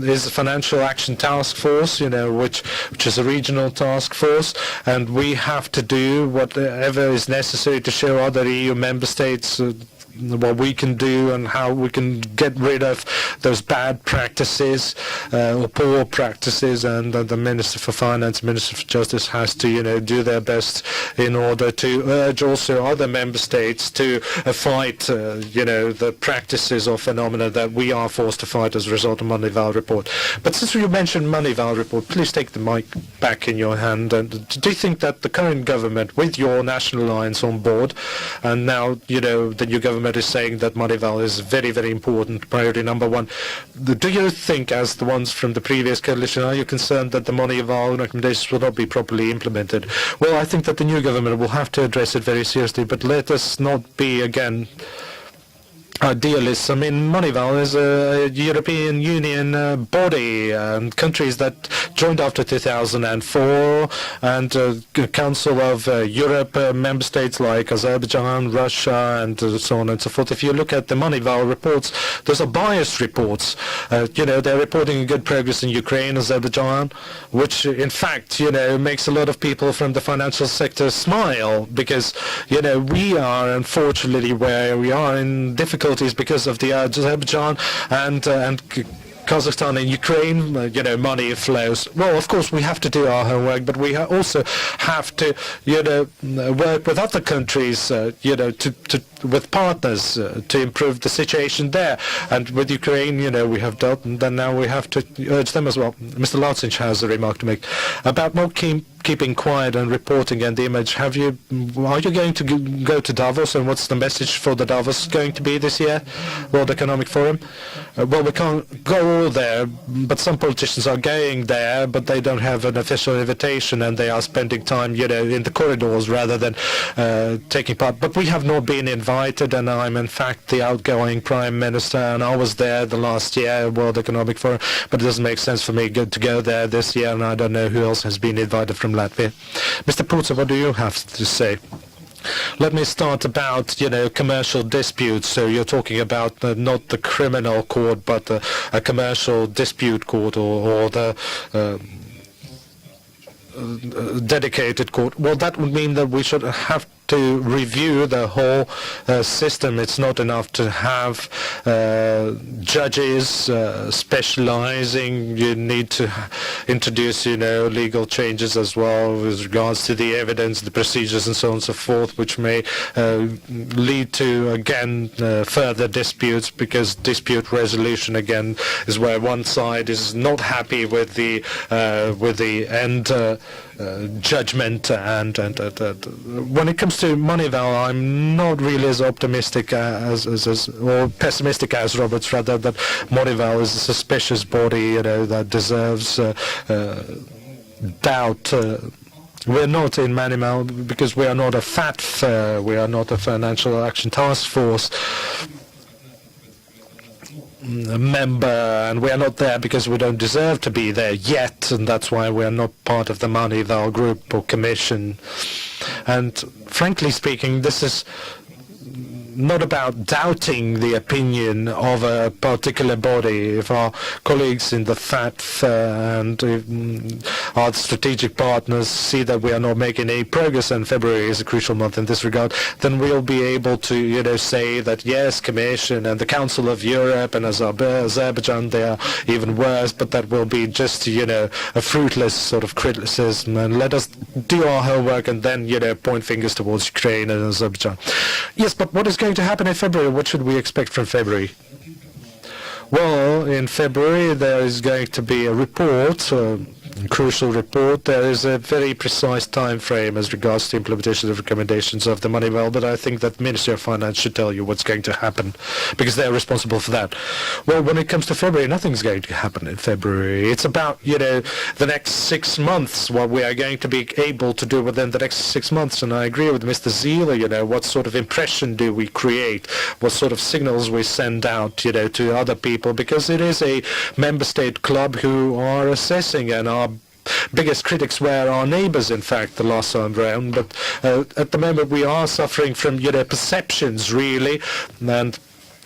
is a financial action task force, which is a regional task force, and we have to do whatever is necessary to show other EU member states what we can do and how we can get rid of those bad practices or poor practices, and the Minister for Finance, Minister for Justice has to do their best in order to urge also other member states to fight the practices or phenomena that we are forced to fight as a result of Moneyval report. But since you mentioned Moneyval report, please take the mic back in your hand. And do you think that the current government, with your National Alliance on board, and now the new government is saying that Moneyval is very, very important, priority number one. Do you think, as the ones from the previous coalition, are you concerned that the Moneyval recommendations will not be properly implemented? Well, I think that the new government will have to address it very seriously, but let us not be, again, idealists. I mean, Moneyval is a European Union body, and countries that joined after 2004, and Council of Europe member states like Azerbaijan, Russia, and so on and so forth. If you look at the Moneyval reports, those are biased reports. They're reporting good progress in Ukraine, Azerbaijan, which in fact, makes a lot of people from the financial sector smile, because, we are unfortunately where we are in difficulties because of the Azerbaijan and Kazakhstan and Ukraine, money flows. Well, of course, we have to do our homework, but we also have to, work with other countries, with partners to improve the situation there. And with Ukraine, we have dealt, and then now we have to urge them as well. Mr. Laucinch has a remark to make about not keeping quiet and reporting and the image. Are you going to go to Davos, and what's the message for the Davos going to be this year, World Economic Forum? Well, we can't go all there, but some politicians are going there, but they don't have an official invitation, and they are spending time, in the corridors rather than taking part. But we have not been invited, and I'm in fact the outgoing Prime Minister, and I was there the last year, World Economic Forum, but it doesn't make sense for me to go there this year, and I don't know who else has been invited from Latvia. Mr. Puca, what do you have to say? Let me start about, commercial disputes. So you're talking about not the criminal court, but a commercial dispute court or the dedicated court. Well, that would mean that we should have to review the whole system. It's not enough to have judges specializing. You need to introduce, legal changes as well with regards to the evidence, the procedures, and so on and so forth, which may lead to, again, further disputes, because dispute resolution, again, is where one side is not happy with the end judgment, and when it comes to Moneyval, I'm not really as optimistic or pessimistic as Roberts, rather, that Moneyval is a suspicious body, that deserves doubt. We're not in Moneyval because we are not a FATF, we are not a Financial Action Task Force member, and we are not there because we don't deserve to be there yet, and that's why we are not part of the Moneyval group or commission. And frankly speaking, this is not about doubting the opinion of a particular body. If our colleagues in the FATF and our strategic partners see that we are not making any progress, and February is a crucial month in this regard, then we'll be able to, say that yes, Commission and the Council of Europe and Azerbaijan, they are even worse, but that will be just, a fruitless sort of criticism. And let us do our homework and then, point fingers towards Ukraine and Azerbaijan. Yes, but what is going to happen in February? What should we expect from February? Well, in February there is going to be a report, a crucial report. There is a very precise time frame as regards to implementation of recommendations of the Moneyval, but I think that the Ministry of Finance should tell you what's going to happen, because they're responsible for that. Well, when it comes to February, nothing's going to happen in February. It's about, the next 6 months, what we are going to be able to do within the next 6 months. And I agree with Mr. Zīle, what sort of impression do we create, what sort of signals we send out, to other people, because it is a member state club who are assessing, and our biggest critics were our neighbors, in fact, the last time round. But at the moment we are suffering from, perceptions, really. And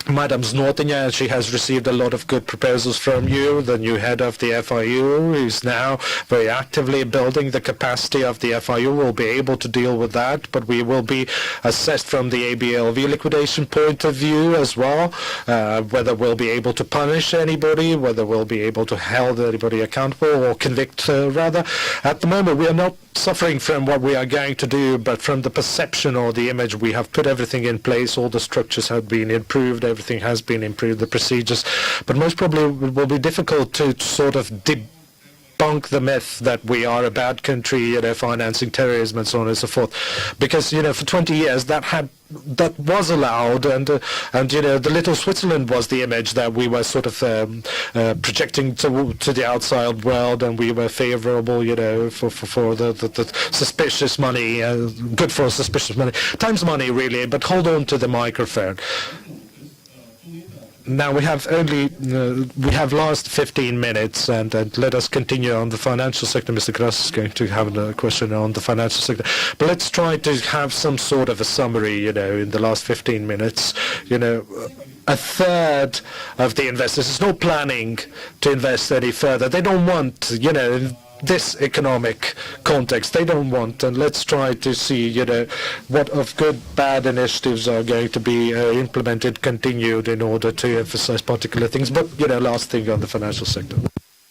Madam Znotiņa, she has received a lot of good proposals from you, the new head of the FIU, who's now very actively building the capacity of the FIU. Will be able to deal with that, but we will be assessed from the ABLV liquidation point of view as well, whether we'll be able to punish anybody, whether we'll be able to hold anybody accountable, or convict, rather. At the moment, we are not suffering from what we are going to do, but from the perception or the image. We have put everything in place, all the structures have been improved, everything has been improved, the procedures, but most probably it will be difficult to sort of debunk the myth that we are a bad country, financing terrorism and so on and so forth, because, for 20 years that was allowed, and the little Switzerland was the image that we were sort of projecting to the outside world, and we were favorable, for the suspicious money, good for suspicious money, times money, really. But hold on to the microphone. Now we have last 15 minutes, and let us continue on the financial sector. Mr. Kras is going to have a question on the financial sector, but let's try to have some sort of a summary, in the last 15 minutes. A third of the investors is not planning to invest any further. They don't want, this economic context. They don't want, and let's try to see, what of good, bad initiatives are going to be implemented, continued, in order to emphasize particular things. But, last thing on the financial sector.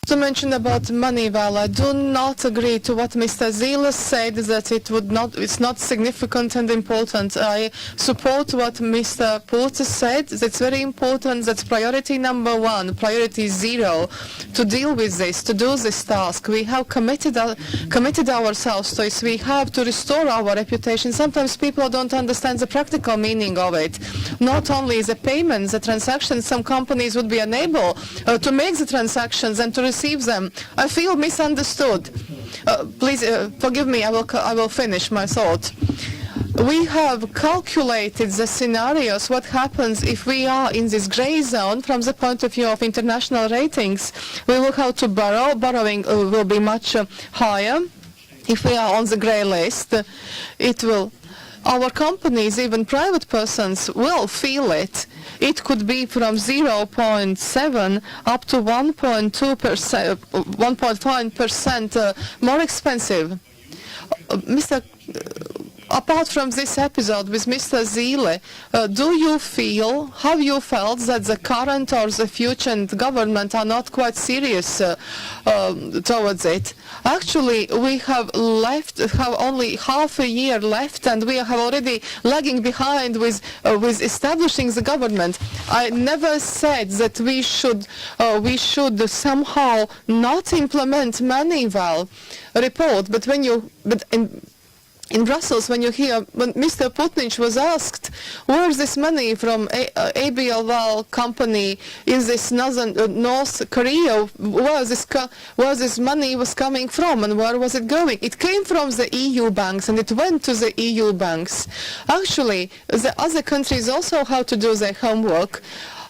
To mention about Moneyval, I do not agree to what Mr. Zīle said, that it's not significant and important. I support what Mr. Porter said. That's very important. That's priority number one, priority zero, to deal with this, to do this task. We have committed ourselves to it. We have to restore our reputation. Sometimes people don't understand the practical meaning of it. Not only the payments, the transactions, some companies would be unable to make the transactions and to receive them. I feel misunderstood. Please forgive me, I will finish my thought. We have calculated the scenarios, what happens if we are in this gray zone from the point of view of international ratings. We will have to borrow. Borrowing will be much higher. If we are on the gray list, it will our companies, even private persons, will feel it. It could be from 0.7 up to 1.2%, 1.5% more expensive. Apart from this episode with Mr. Zīle, have you felt that the current or the future government are not quite serious towards it? Actually, we have only half a year left, and we have already lagging behind with establishing the government. I never said that we should somehow not implement Moneyval report, but in Brussels, when Mr. Putnic was asked, where is this money from ABLval company in this North Korea, where this money was coming from and where was it going? It came from the EU banks and it went to the EU banks. Actually, the other countries also have to do their homework.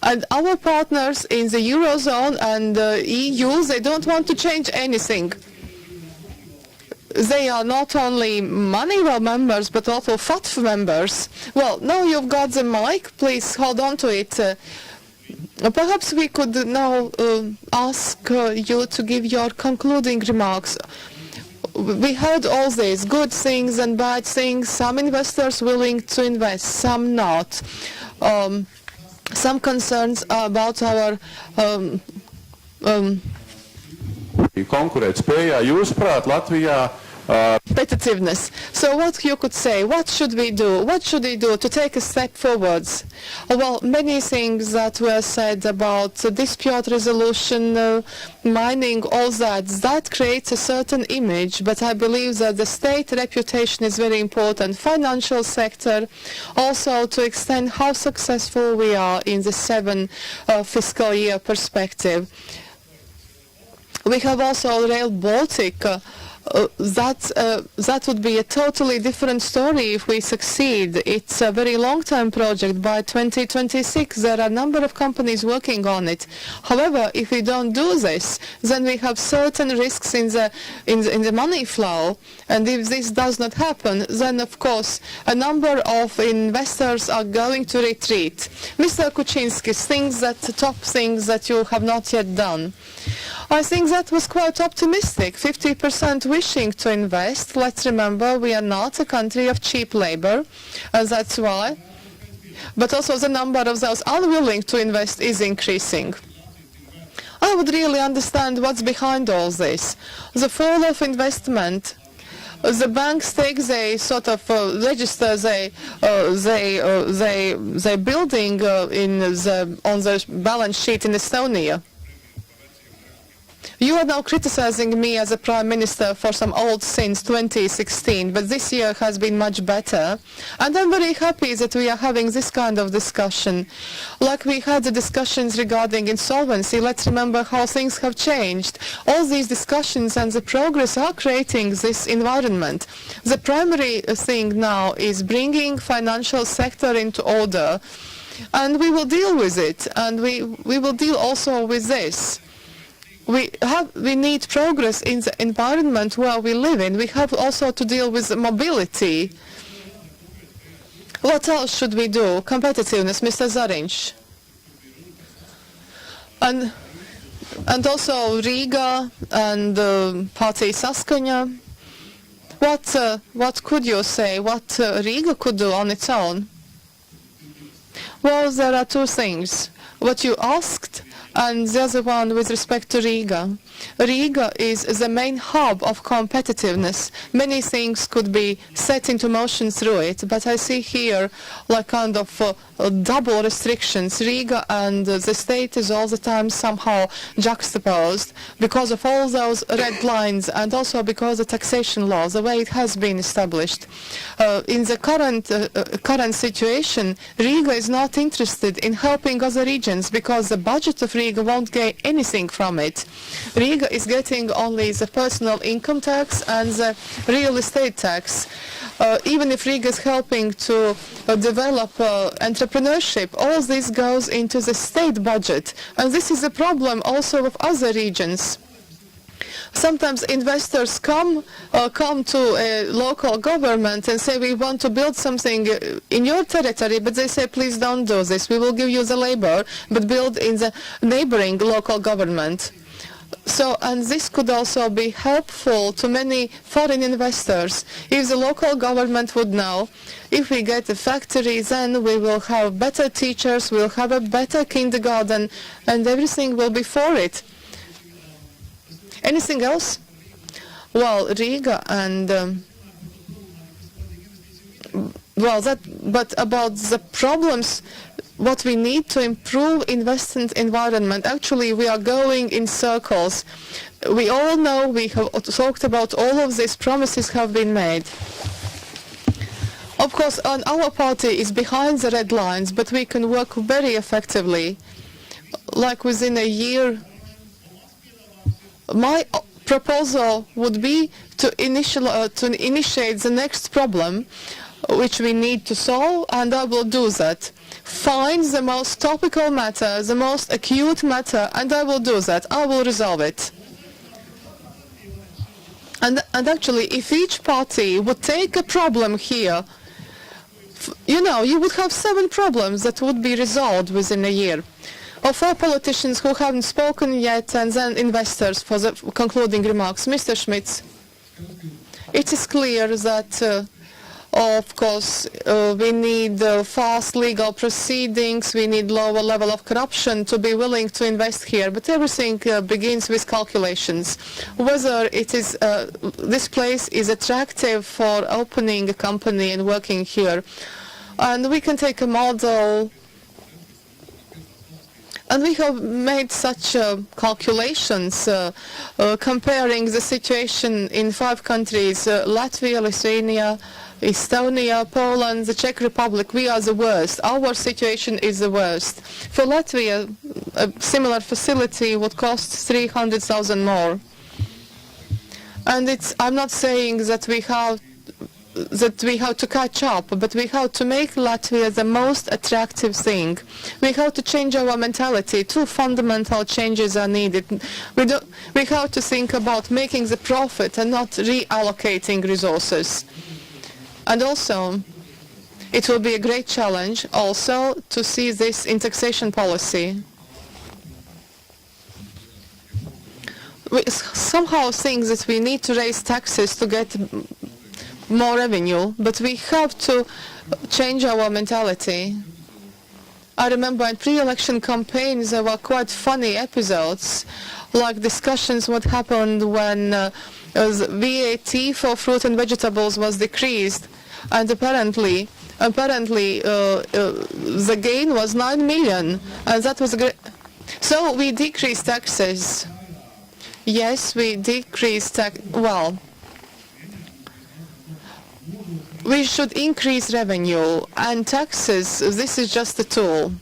And our partners in the Eurozone and the EU, they don't want to change anything. They are not only Moneyval members, but also FATF members. Well, now you've got the mic. Please hold on to it. Perhaps we could now ask you to give your concluding remarks. We heard all these good things and bad things. Some investors willing to invest, some not. Some concerns about our konkurētspējā. Jūsuprāt, Latvijā competitiveness. So what you could say, what should we do? What should we do to take a step forwards? Well, many things that were said about dispute resolution, mining, all that creates a certain image, but I believe that the state reputation is very important. Financial sector, also to extend how successful we are in the 7 fiscal year perspective. We have also Rail Baltic. That would be a totally different story if we succeed. It's a very long-term project. By 2026, there are a number of companies working on it. However, if we don't do this, then we have certain risks in the money flow. And if this does not happen, then of course a number of investors are going to retreat. Mr. Kuczynski, top things that you have not yet done. I think that was quite optimistic. 50% wishing to invest. Let's remember, we are not a country of cheap labor, and that's why. But also the number of those unwilling to invest is increasing. I would really understand what's behind all this. The fall of investment. The banks take, they sort of register they building on the balance sheet in Estonia. You are now criticizing me as a Prime Minister for some old sins 2016, but this year has been much better. And I'm very happy that we are having this kind of discussion. Like we had the discussions regarding insolvency, let's remember how things have changed. All these discussions and the progress are creating this environment. The primary thing now is bringing financial sector into order. And we will deal with it, and we will deal also with this. We need progress in the environment where we live in. We have also to deal with mobility. What else should we do? Competitiveness, Mr. Zariņš. And also Riga and Party Saskaņa. What could you say? What Riga could do on its own? Well, there are two things. What you asked, and the other one with respect to Riga. Riga is the main hub of competitiveness. Many things could be set into motion through it, but I see here like kind of double restrictions. Riga and the state is all the time somehow juxtaposed because of all those red lines and also because of taxation laws, the way it has been established. In the current situation, Riga is not interested in helping other regions because the budget of Riga won't get anything from it. Riga is getting only the personal income tax and the real estate tax. Even if Riga is helping to develop entrepreneurship, all this goes into the state budget. And this is a problem also of other regions. Sometimes investors come to a local government and say, we want to build something in your territory, but they say, please don't do this. We will give you the labor, but build in the neighboring local government. So, and this could also be helpful to many foreign investors. If the local government would know, if we get a factory, then we will have better teachers, we'll have a better kindergarten, and everything will be for it. Anything else? Well, Riga and but about the problems, what we need to improve investment environment. Actually, we are going in circles. We all know, we have talked about all of these promises have been made. Of course, our party is behind the red lines, but we can work very effectively. Like within a year, my proposal would be to initiate the next problem which we need to solve, and I will do that. Find the most topical matter, the most acute matter, and I will do that. I will resolve it. And actually, if each party would take a problem here, you would have 7 problems that would be resolved within a year. Or 4 politicians who haven't spoken yet, and then investors for the concluding remarks. Mr. Schmitz, it is clear that of course, we need fast legal proceedings, we need lower level of corruption to be willing to invest here, but everything begins with calculations. Whether it is, this place is attractive for opening a company and working here. And we can take a model, and we have made such calculations comparing the situation in 5 countries, Latvia, Lithuania, Estonia, Poland, the Czech Republic. We are the worst. Our situation is the worst. For Latvia, a similar facility would cost 300,000 more. And I'm not saying that we have to catch up, but we have to make Latvia the most attractive thing. We have to change our mentality. 2 fundamental changes are needed. We have to think about making the profit and not reallocating resources. And also, it will be a great challenge also to see this in taxation policy. We somehow think that we need to raise taxes to get more revenue, but we have to change our mentality. I remember in pre-election campaigns there were quite funny episodes, like discussions what happened when VAT for fruit and vegetables was decreased, and apparently the gain was 9 million, and that was great. So we decreased taxes. Yes, we decreased tax. Well, we should increase revenue, and taxes, this is just a tool.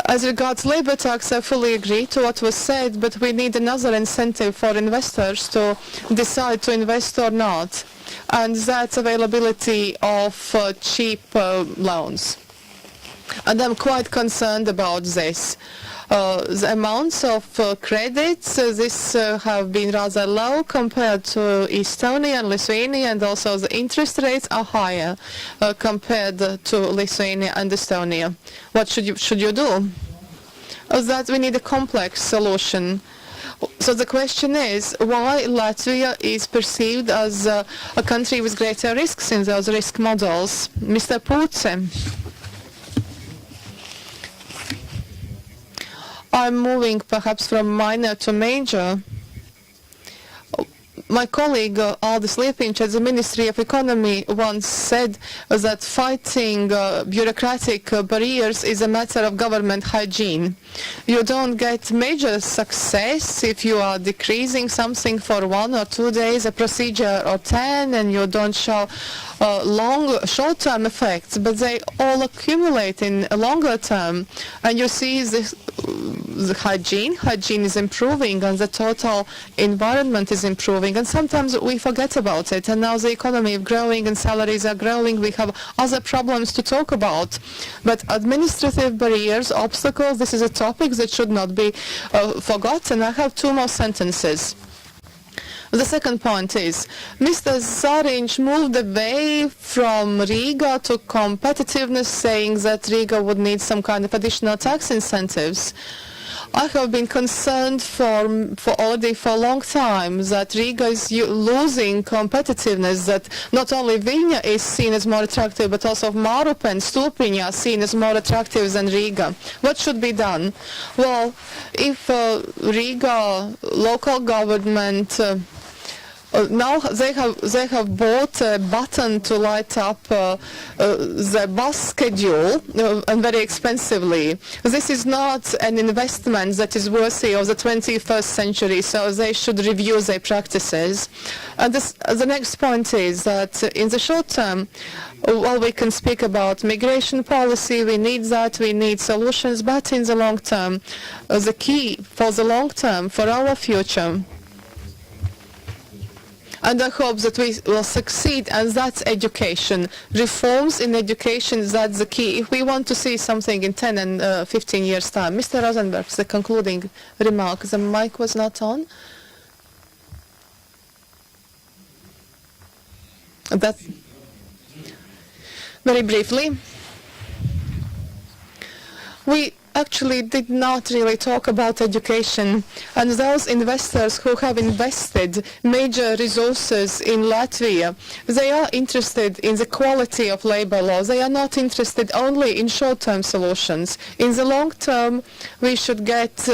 As regards labor tax, I fully agree to what was said, but we need another incentive for investors to decide to invest or not, and that's availability of cheap loans. And I'm quite concerned about this. The amounts of credits, this have been rather low compared to Estonia and Lithuania, and also the interest rates are higher compared to Lithuania and Estonia. What should you do? That we need a complex solution. So the question is why Latvia is perceived as a country with greater risks in those risk models. Mr. Puce. I'm moving perhaps from minor to major. My colleague Aldis Liepiņš at the Ministry of Economy once said that fighting bureaucratic barriers is a matter of government hygiene. You don't get major success if you are decreasing something for 1 or 2 days, a procedure, or 10, and you don't show long short-term effects, but they all accumulate in a longer term. And you see this the hygiene is improving and the total environment is improving, and sometimes we forget about it, and now the economy is growing and salaries are growing. We have other problems to talk about, but administrative barriers, obstacles, this is a topic that should not be forgotten. I have two more sentences. The second point is, Mr. Zariņš moved away from Riga to competitiveness, saying that Riga would need some kind of additional tax incentives. I have been concerned already for a long time that Riga is losing competitiveness, that not only Vilnius is seen as more attractive, but also Mārupe and Stulpiņa are seen as more attractive than Riga. What should be done? Well, if Riga local government now they have bought a button to light up the bus schedule and very expensively. This is not an investment that is worthy of the 21st century, so they should review their practices. And the next point is that in the short term, well, we can speak about migration policy, we need that, we need solutions, but in the long term, the key for the long term, for our future, and I hope that we will succeed, and that's education. Reforms in education, that's the key. If we want to see something in 10 and 15 years' time. Mr. Rosenberg, the concluding remark. The mic was not on. That's very briefly. We actually did not really talk about education, and those investors who have invested major resources in Latvia, they are interested in the quality of labor law. They are not interested only in short-term solutions. In the long term, we should get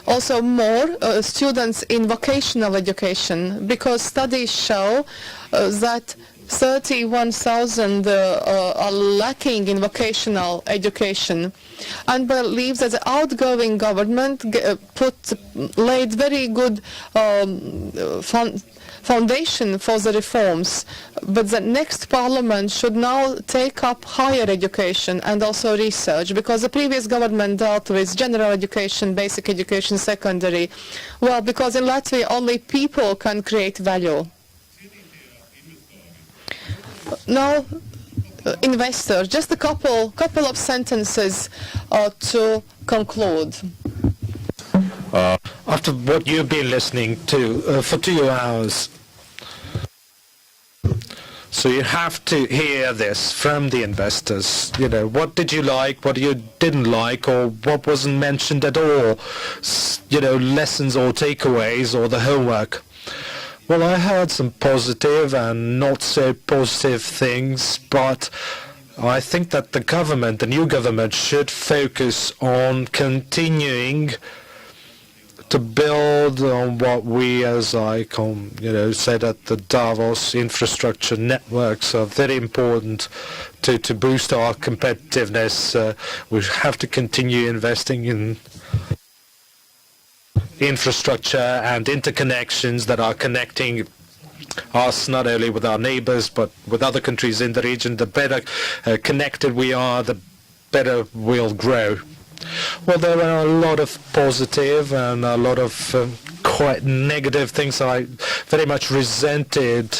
also more students in vocational education, because studies show that 31,000 are lacking in vocational education, and believe that the outgoing government laid very good foundation for the reforms. But the next parliament should now take up higher education and also research, because the previous government dealt with general education, basic education, secondary. Well, because in Latvia only people can create value. Now, investors, just a couple of sentences to conclude. After what you've been listening to for 2 hours, so you have to hear this from the investors. You know, what did you like, what you didn't like, or what wasn't mentioned at all? You know, lessons or takeaways or the homework. Well, I heard some positive and not so positive things, but I think that the government, the new government, should focus on continuing to build on what we, as I said at the Davos, infrastructure networks are very important to boost our competitiveness. We have to continue investing in infrastructure and interconnections that are connecting us not only with our neighbors but with other countries in the region. The better connected we are, the better we'll grow. Well, there are a lot of positive and a lot of quite negative things. I very much resented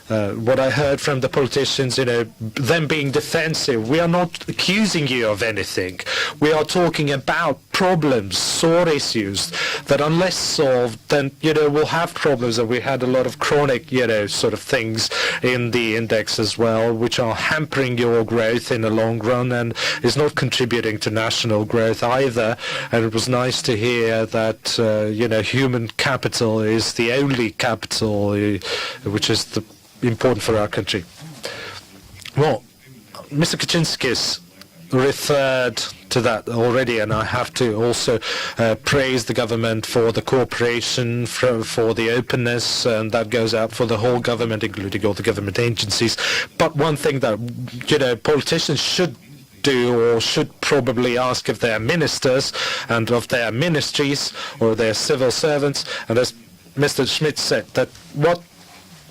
what I heard from the politicians, them being defensive. We are not accusing you of anything. We are talking about problems, sore issues that unless solved, then, we'll have problems. And we had a lot of chronic, sort of things in the index as well, which are hampering your growth in the long run and is not contributing to national growth either. And it was nice to hear that, human capital is the only capital which is important for our country. Well, Mr. Kaczynskis referred to that already, and I have to also praise the government for the cooperation, for the openness, and that goes out for the whole government, including all the government agencies. But one thing that, politicians should do, or should probably ask of their ministers and of their ministries or their civil servants, and as Mr. Schmidt said, that what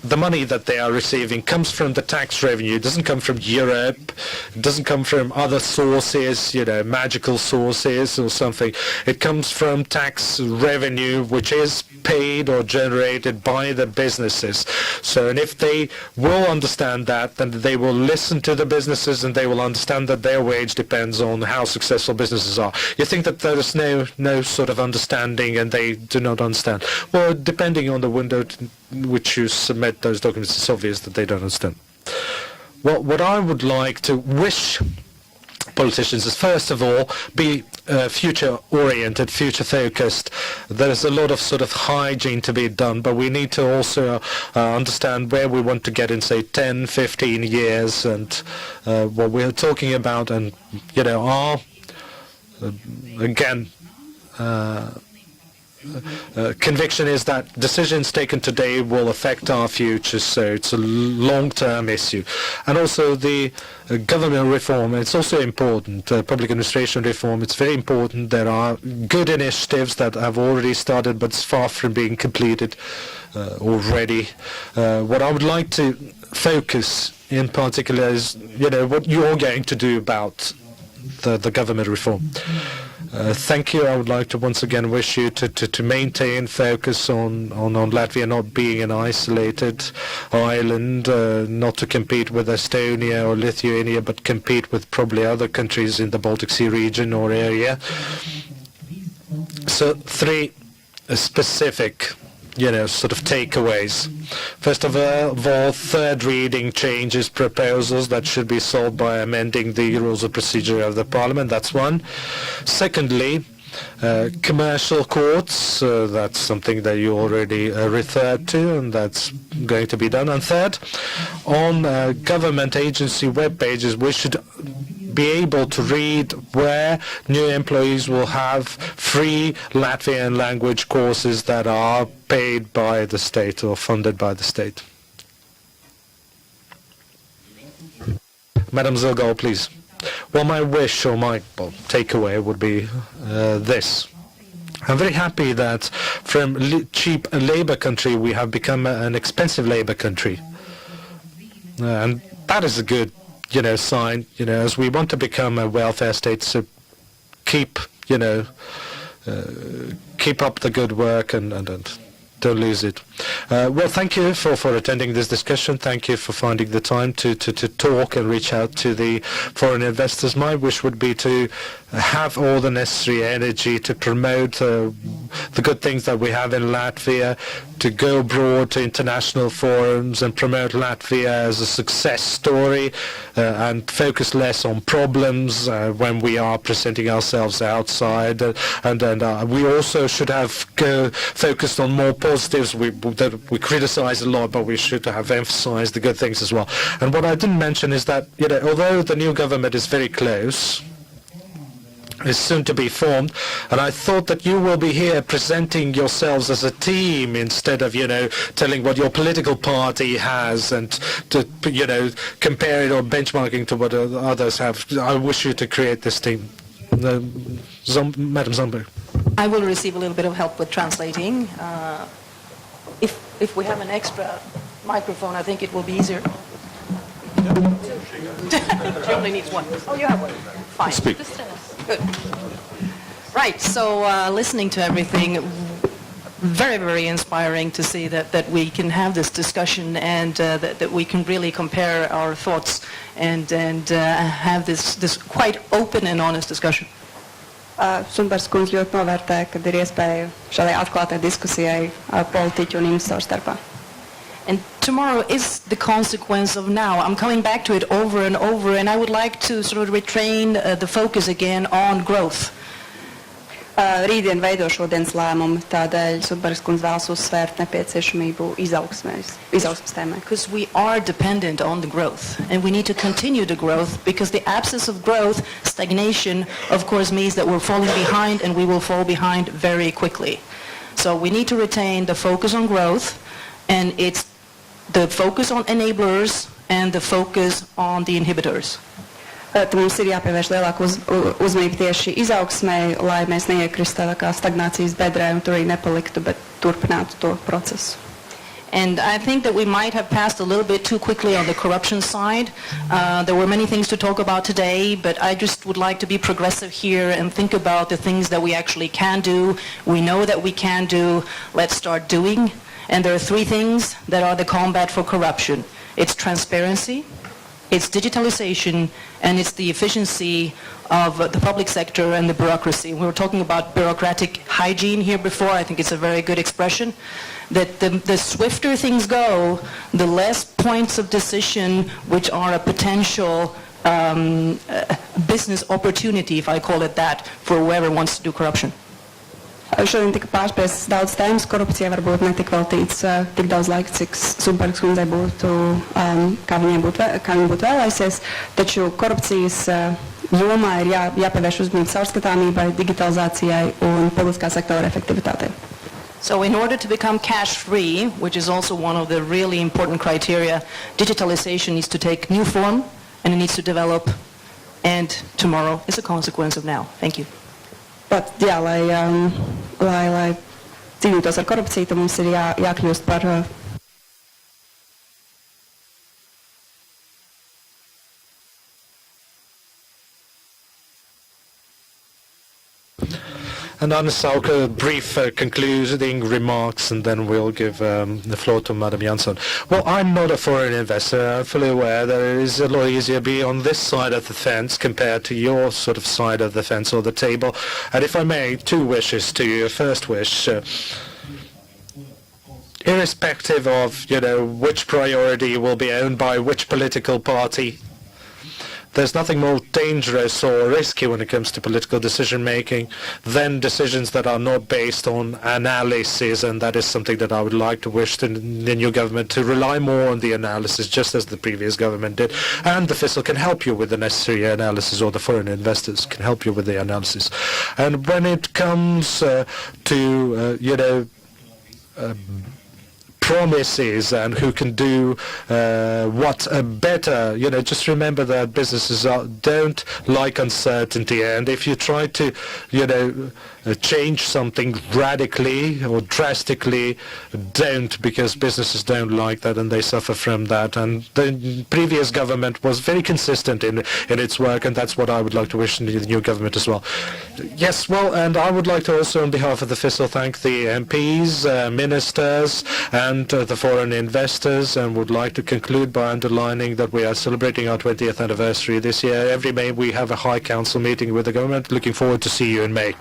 the money that they are receiving comes from the tax revenue. It doesn't come from Europe. It doesn't come from other sources, magical sources or something. It comes from tax revenue, which is paid or generated by the businesses. So, and if they will understand that, then they will listen to the businesses and they will understand that their wage depends on how successful businesses are. You think that there is no sort of understanding and they do not understand. Well, depending on the window which you submit those documents, it's obvious that they don't understand. Well, what I would like to wish politicians is, first of all, be future-oriented, future-focused. There is a lot of sort of hygiene to be done, but we need to also understand where we want to get in, say, 10, 15 years, and what we're talking about, and, our, again, conviction is that decisions taken today will affect our future, so it's a long-term issue. And also the government reform, it's also important, public administration reform, it's very important. There are good initiatives that have already started, but it's far from being completed already. What I would like to focus in particular is, what you're going to do about the government reform. Thank you. I would like to once again wish you to maintain focus on Latvia not being an isolated island, not to compete with Estonia or Lithuania, but compete with probably other countries in the Baltic Sea region or area. So 3 specific sort of takeaways. First of all, third reading changes proposals that should be solved by amending the rules of procedure of the Parliament. That's one. Secondly, commercial courts, that's something that you already referred to, and that's going to be done. And third, on government agency web pages, we should be able to read where new employees will have free Latvian language courses that are paid by the state or funded by the state. Madam Zilgal, please. Well, my wish or my takeaway would be this. I'm very happy that from cheap labor country we have become an expensive labor country. And that is a good sign, as we want to become a welfare state, so keep up the good work and don't lose it. Well, thank you for attending this discussion. Thank you for finding the time to talk and reach out to the foreign investors. My wish would be to have all the necessary energy to promote the good things that we have in Latvia, to go abroad to international forums and promote Latvia as a success story, and focus less on problems when we are presenting ourselves outside. And we also should have focused on more positives. We criticize a lot, but we should have emphasized the good things as well. And what I didn't mention is that, although the new government is very close, is soon to be formed, and I thought that you will be here presenting yourselves as a team instead of, telling what your political party has and to, compare it or benchmarking to what others have. I wish you to create this team. Madam Zomberg. I will receive a little bit of help with translating. If we have an extra microphone, I think it will be easier. She only needs one. Oh, you have one. Fine. Speak. Good. Right, so listening to everything, very, very inspiring to see that we can have this discussion and that we can really compare our thoughts and have this quite open and honest discussion. Sunbers kundze ļoti novērtē, kad ir iespēja šādai atklātai diskusijai politiķu un investoru starpā. And tomorrow is the consequence of now. I'm coming back to it over and over, and I would like to sort of retrain the focus again on growth. Rītdien veido šodienas lēmumi, tādēļ Sunbers kundze vēlas uzsvērt nepieciešamību izaugsmes tēmai. Because we are dependent on the growth, and we need to continue the growth, because the absence of growth, stagnation, of course, means that we're falling behind, and we will fall behind very quickly. So we need to retain the focus on growth, and it's the focus on enablers and the focus on the inhibitors. Mums ir jāpievērš lielāku uzmanību tieši izaugsmai, lai mēs neiekristu tādā kā stagnācijas bedrē un tur arī nepaliktu, bet turpinātu to procesu. And I think that we might have passed a little bit too quickly on the corruption side. There were many things to talk about today, but I just would like to be progressive here and think about the things that we actually can do. We know that we can do. Let's start doing. And there are three things that are the combat for corruption. It's transparency, it's digitalization, and it's the efficiency of the public sector and the bureaucracy. We were talking about bureaucratic hygiene here before. I think it's a very good expression. That the swifter things go, the less points of decision which are a potential business opportunity, if I call it that, for whoever wants to do corruption. Šodien tika pārspriestas daudz tēmas, korupcija varbūt netika veltīts tik daudz laika, cik Sumbergas kundzei būtu, kā viņa būtu vēlējusies, taču korupcijas jomā ir jāpievērš uzmanība caurskatāmībai, digitalizācijai un publiskā sektora efektivitātei. So in order to become cash-free, which is also one of the really important criteria, digitalization needs to take new form and it needs to develop, and tomorrow is a consequence of now. Thank you. Pat, jā, lai cīnītos ar korupciju, tad mums ir jākļūst par And Arnis Sauka, brief concluding remarks, and then we'll give the floor to Madam Jansson. Well, I'm not a foreign investor. I'm fully aware that it is a lot easier to be on this side of the fence compared to your sort of side of the fence or the table. And if I may, two wishes to you. First wish, irrespective of, which priority will be owned by which political party, there's nothing more dangerous or risky when it comes to political decision-making than decisions that are not based on analysis, and that is something that I would like to wish the new government to rely more on the analysis, just as the previous government did. And the FICIL can help you with the necessary analysis, or the foreign investors can help you with the analysis. And when it comes to, promises and who can do what better, just remember that businesses don't like uncertainty, and if you try to change something radically or drastically, don't, because businesses don't like that and they suffer from that. And the previous government was very consistent in its work, and that's what I would like to wish in the new government as well. Yes, well, and I would like to also on behalf of the FICIL thank the MPs, ministers and the foreign investors, and would like to conclude by underlining that we are celebrating our 20th anniversary this year. Every May we have a High Council meeting with the government. Looking forward to see you in May.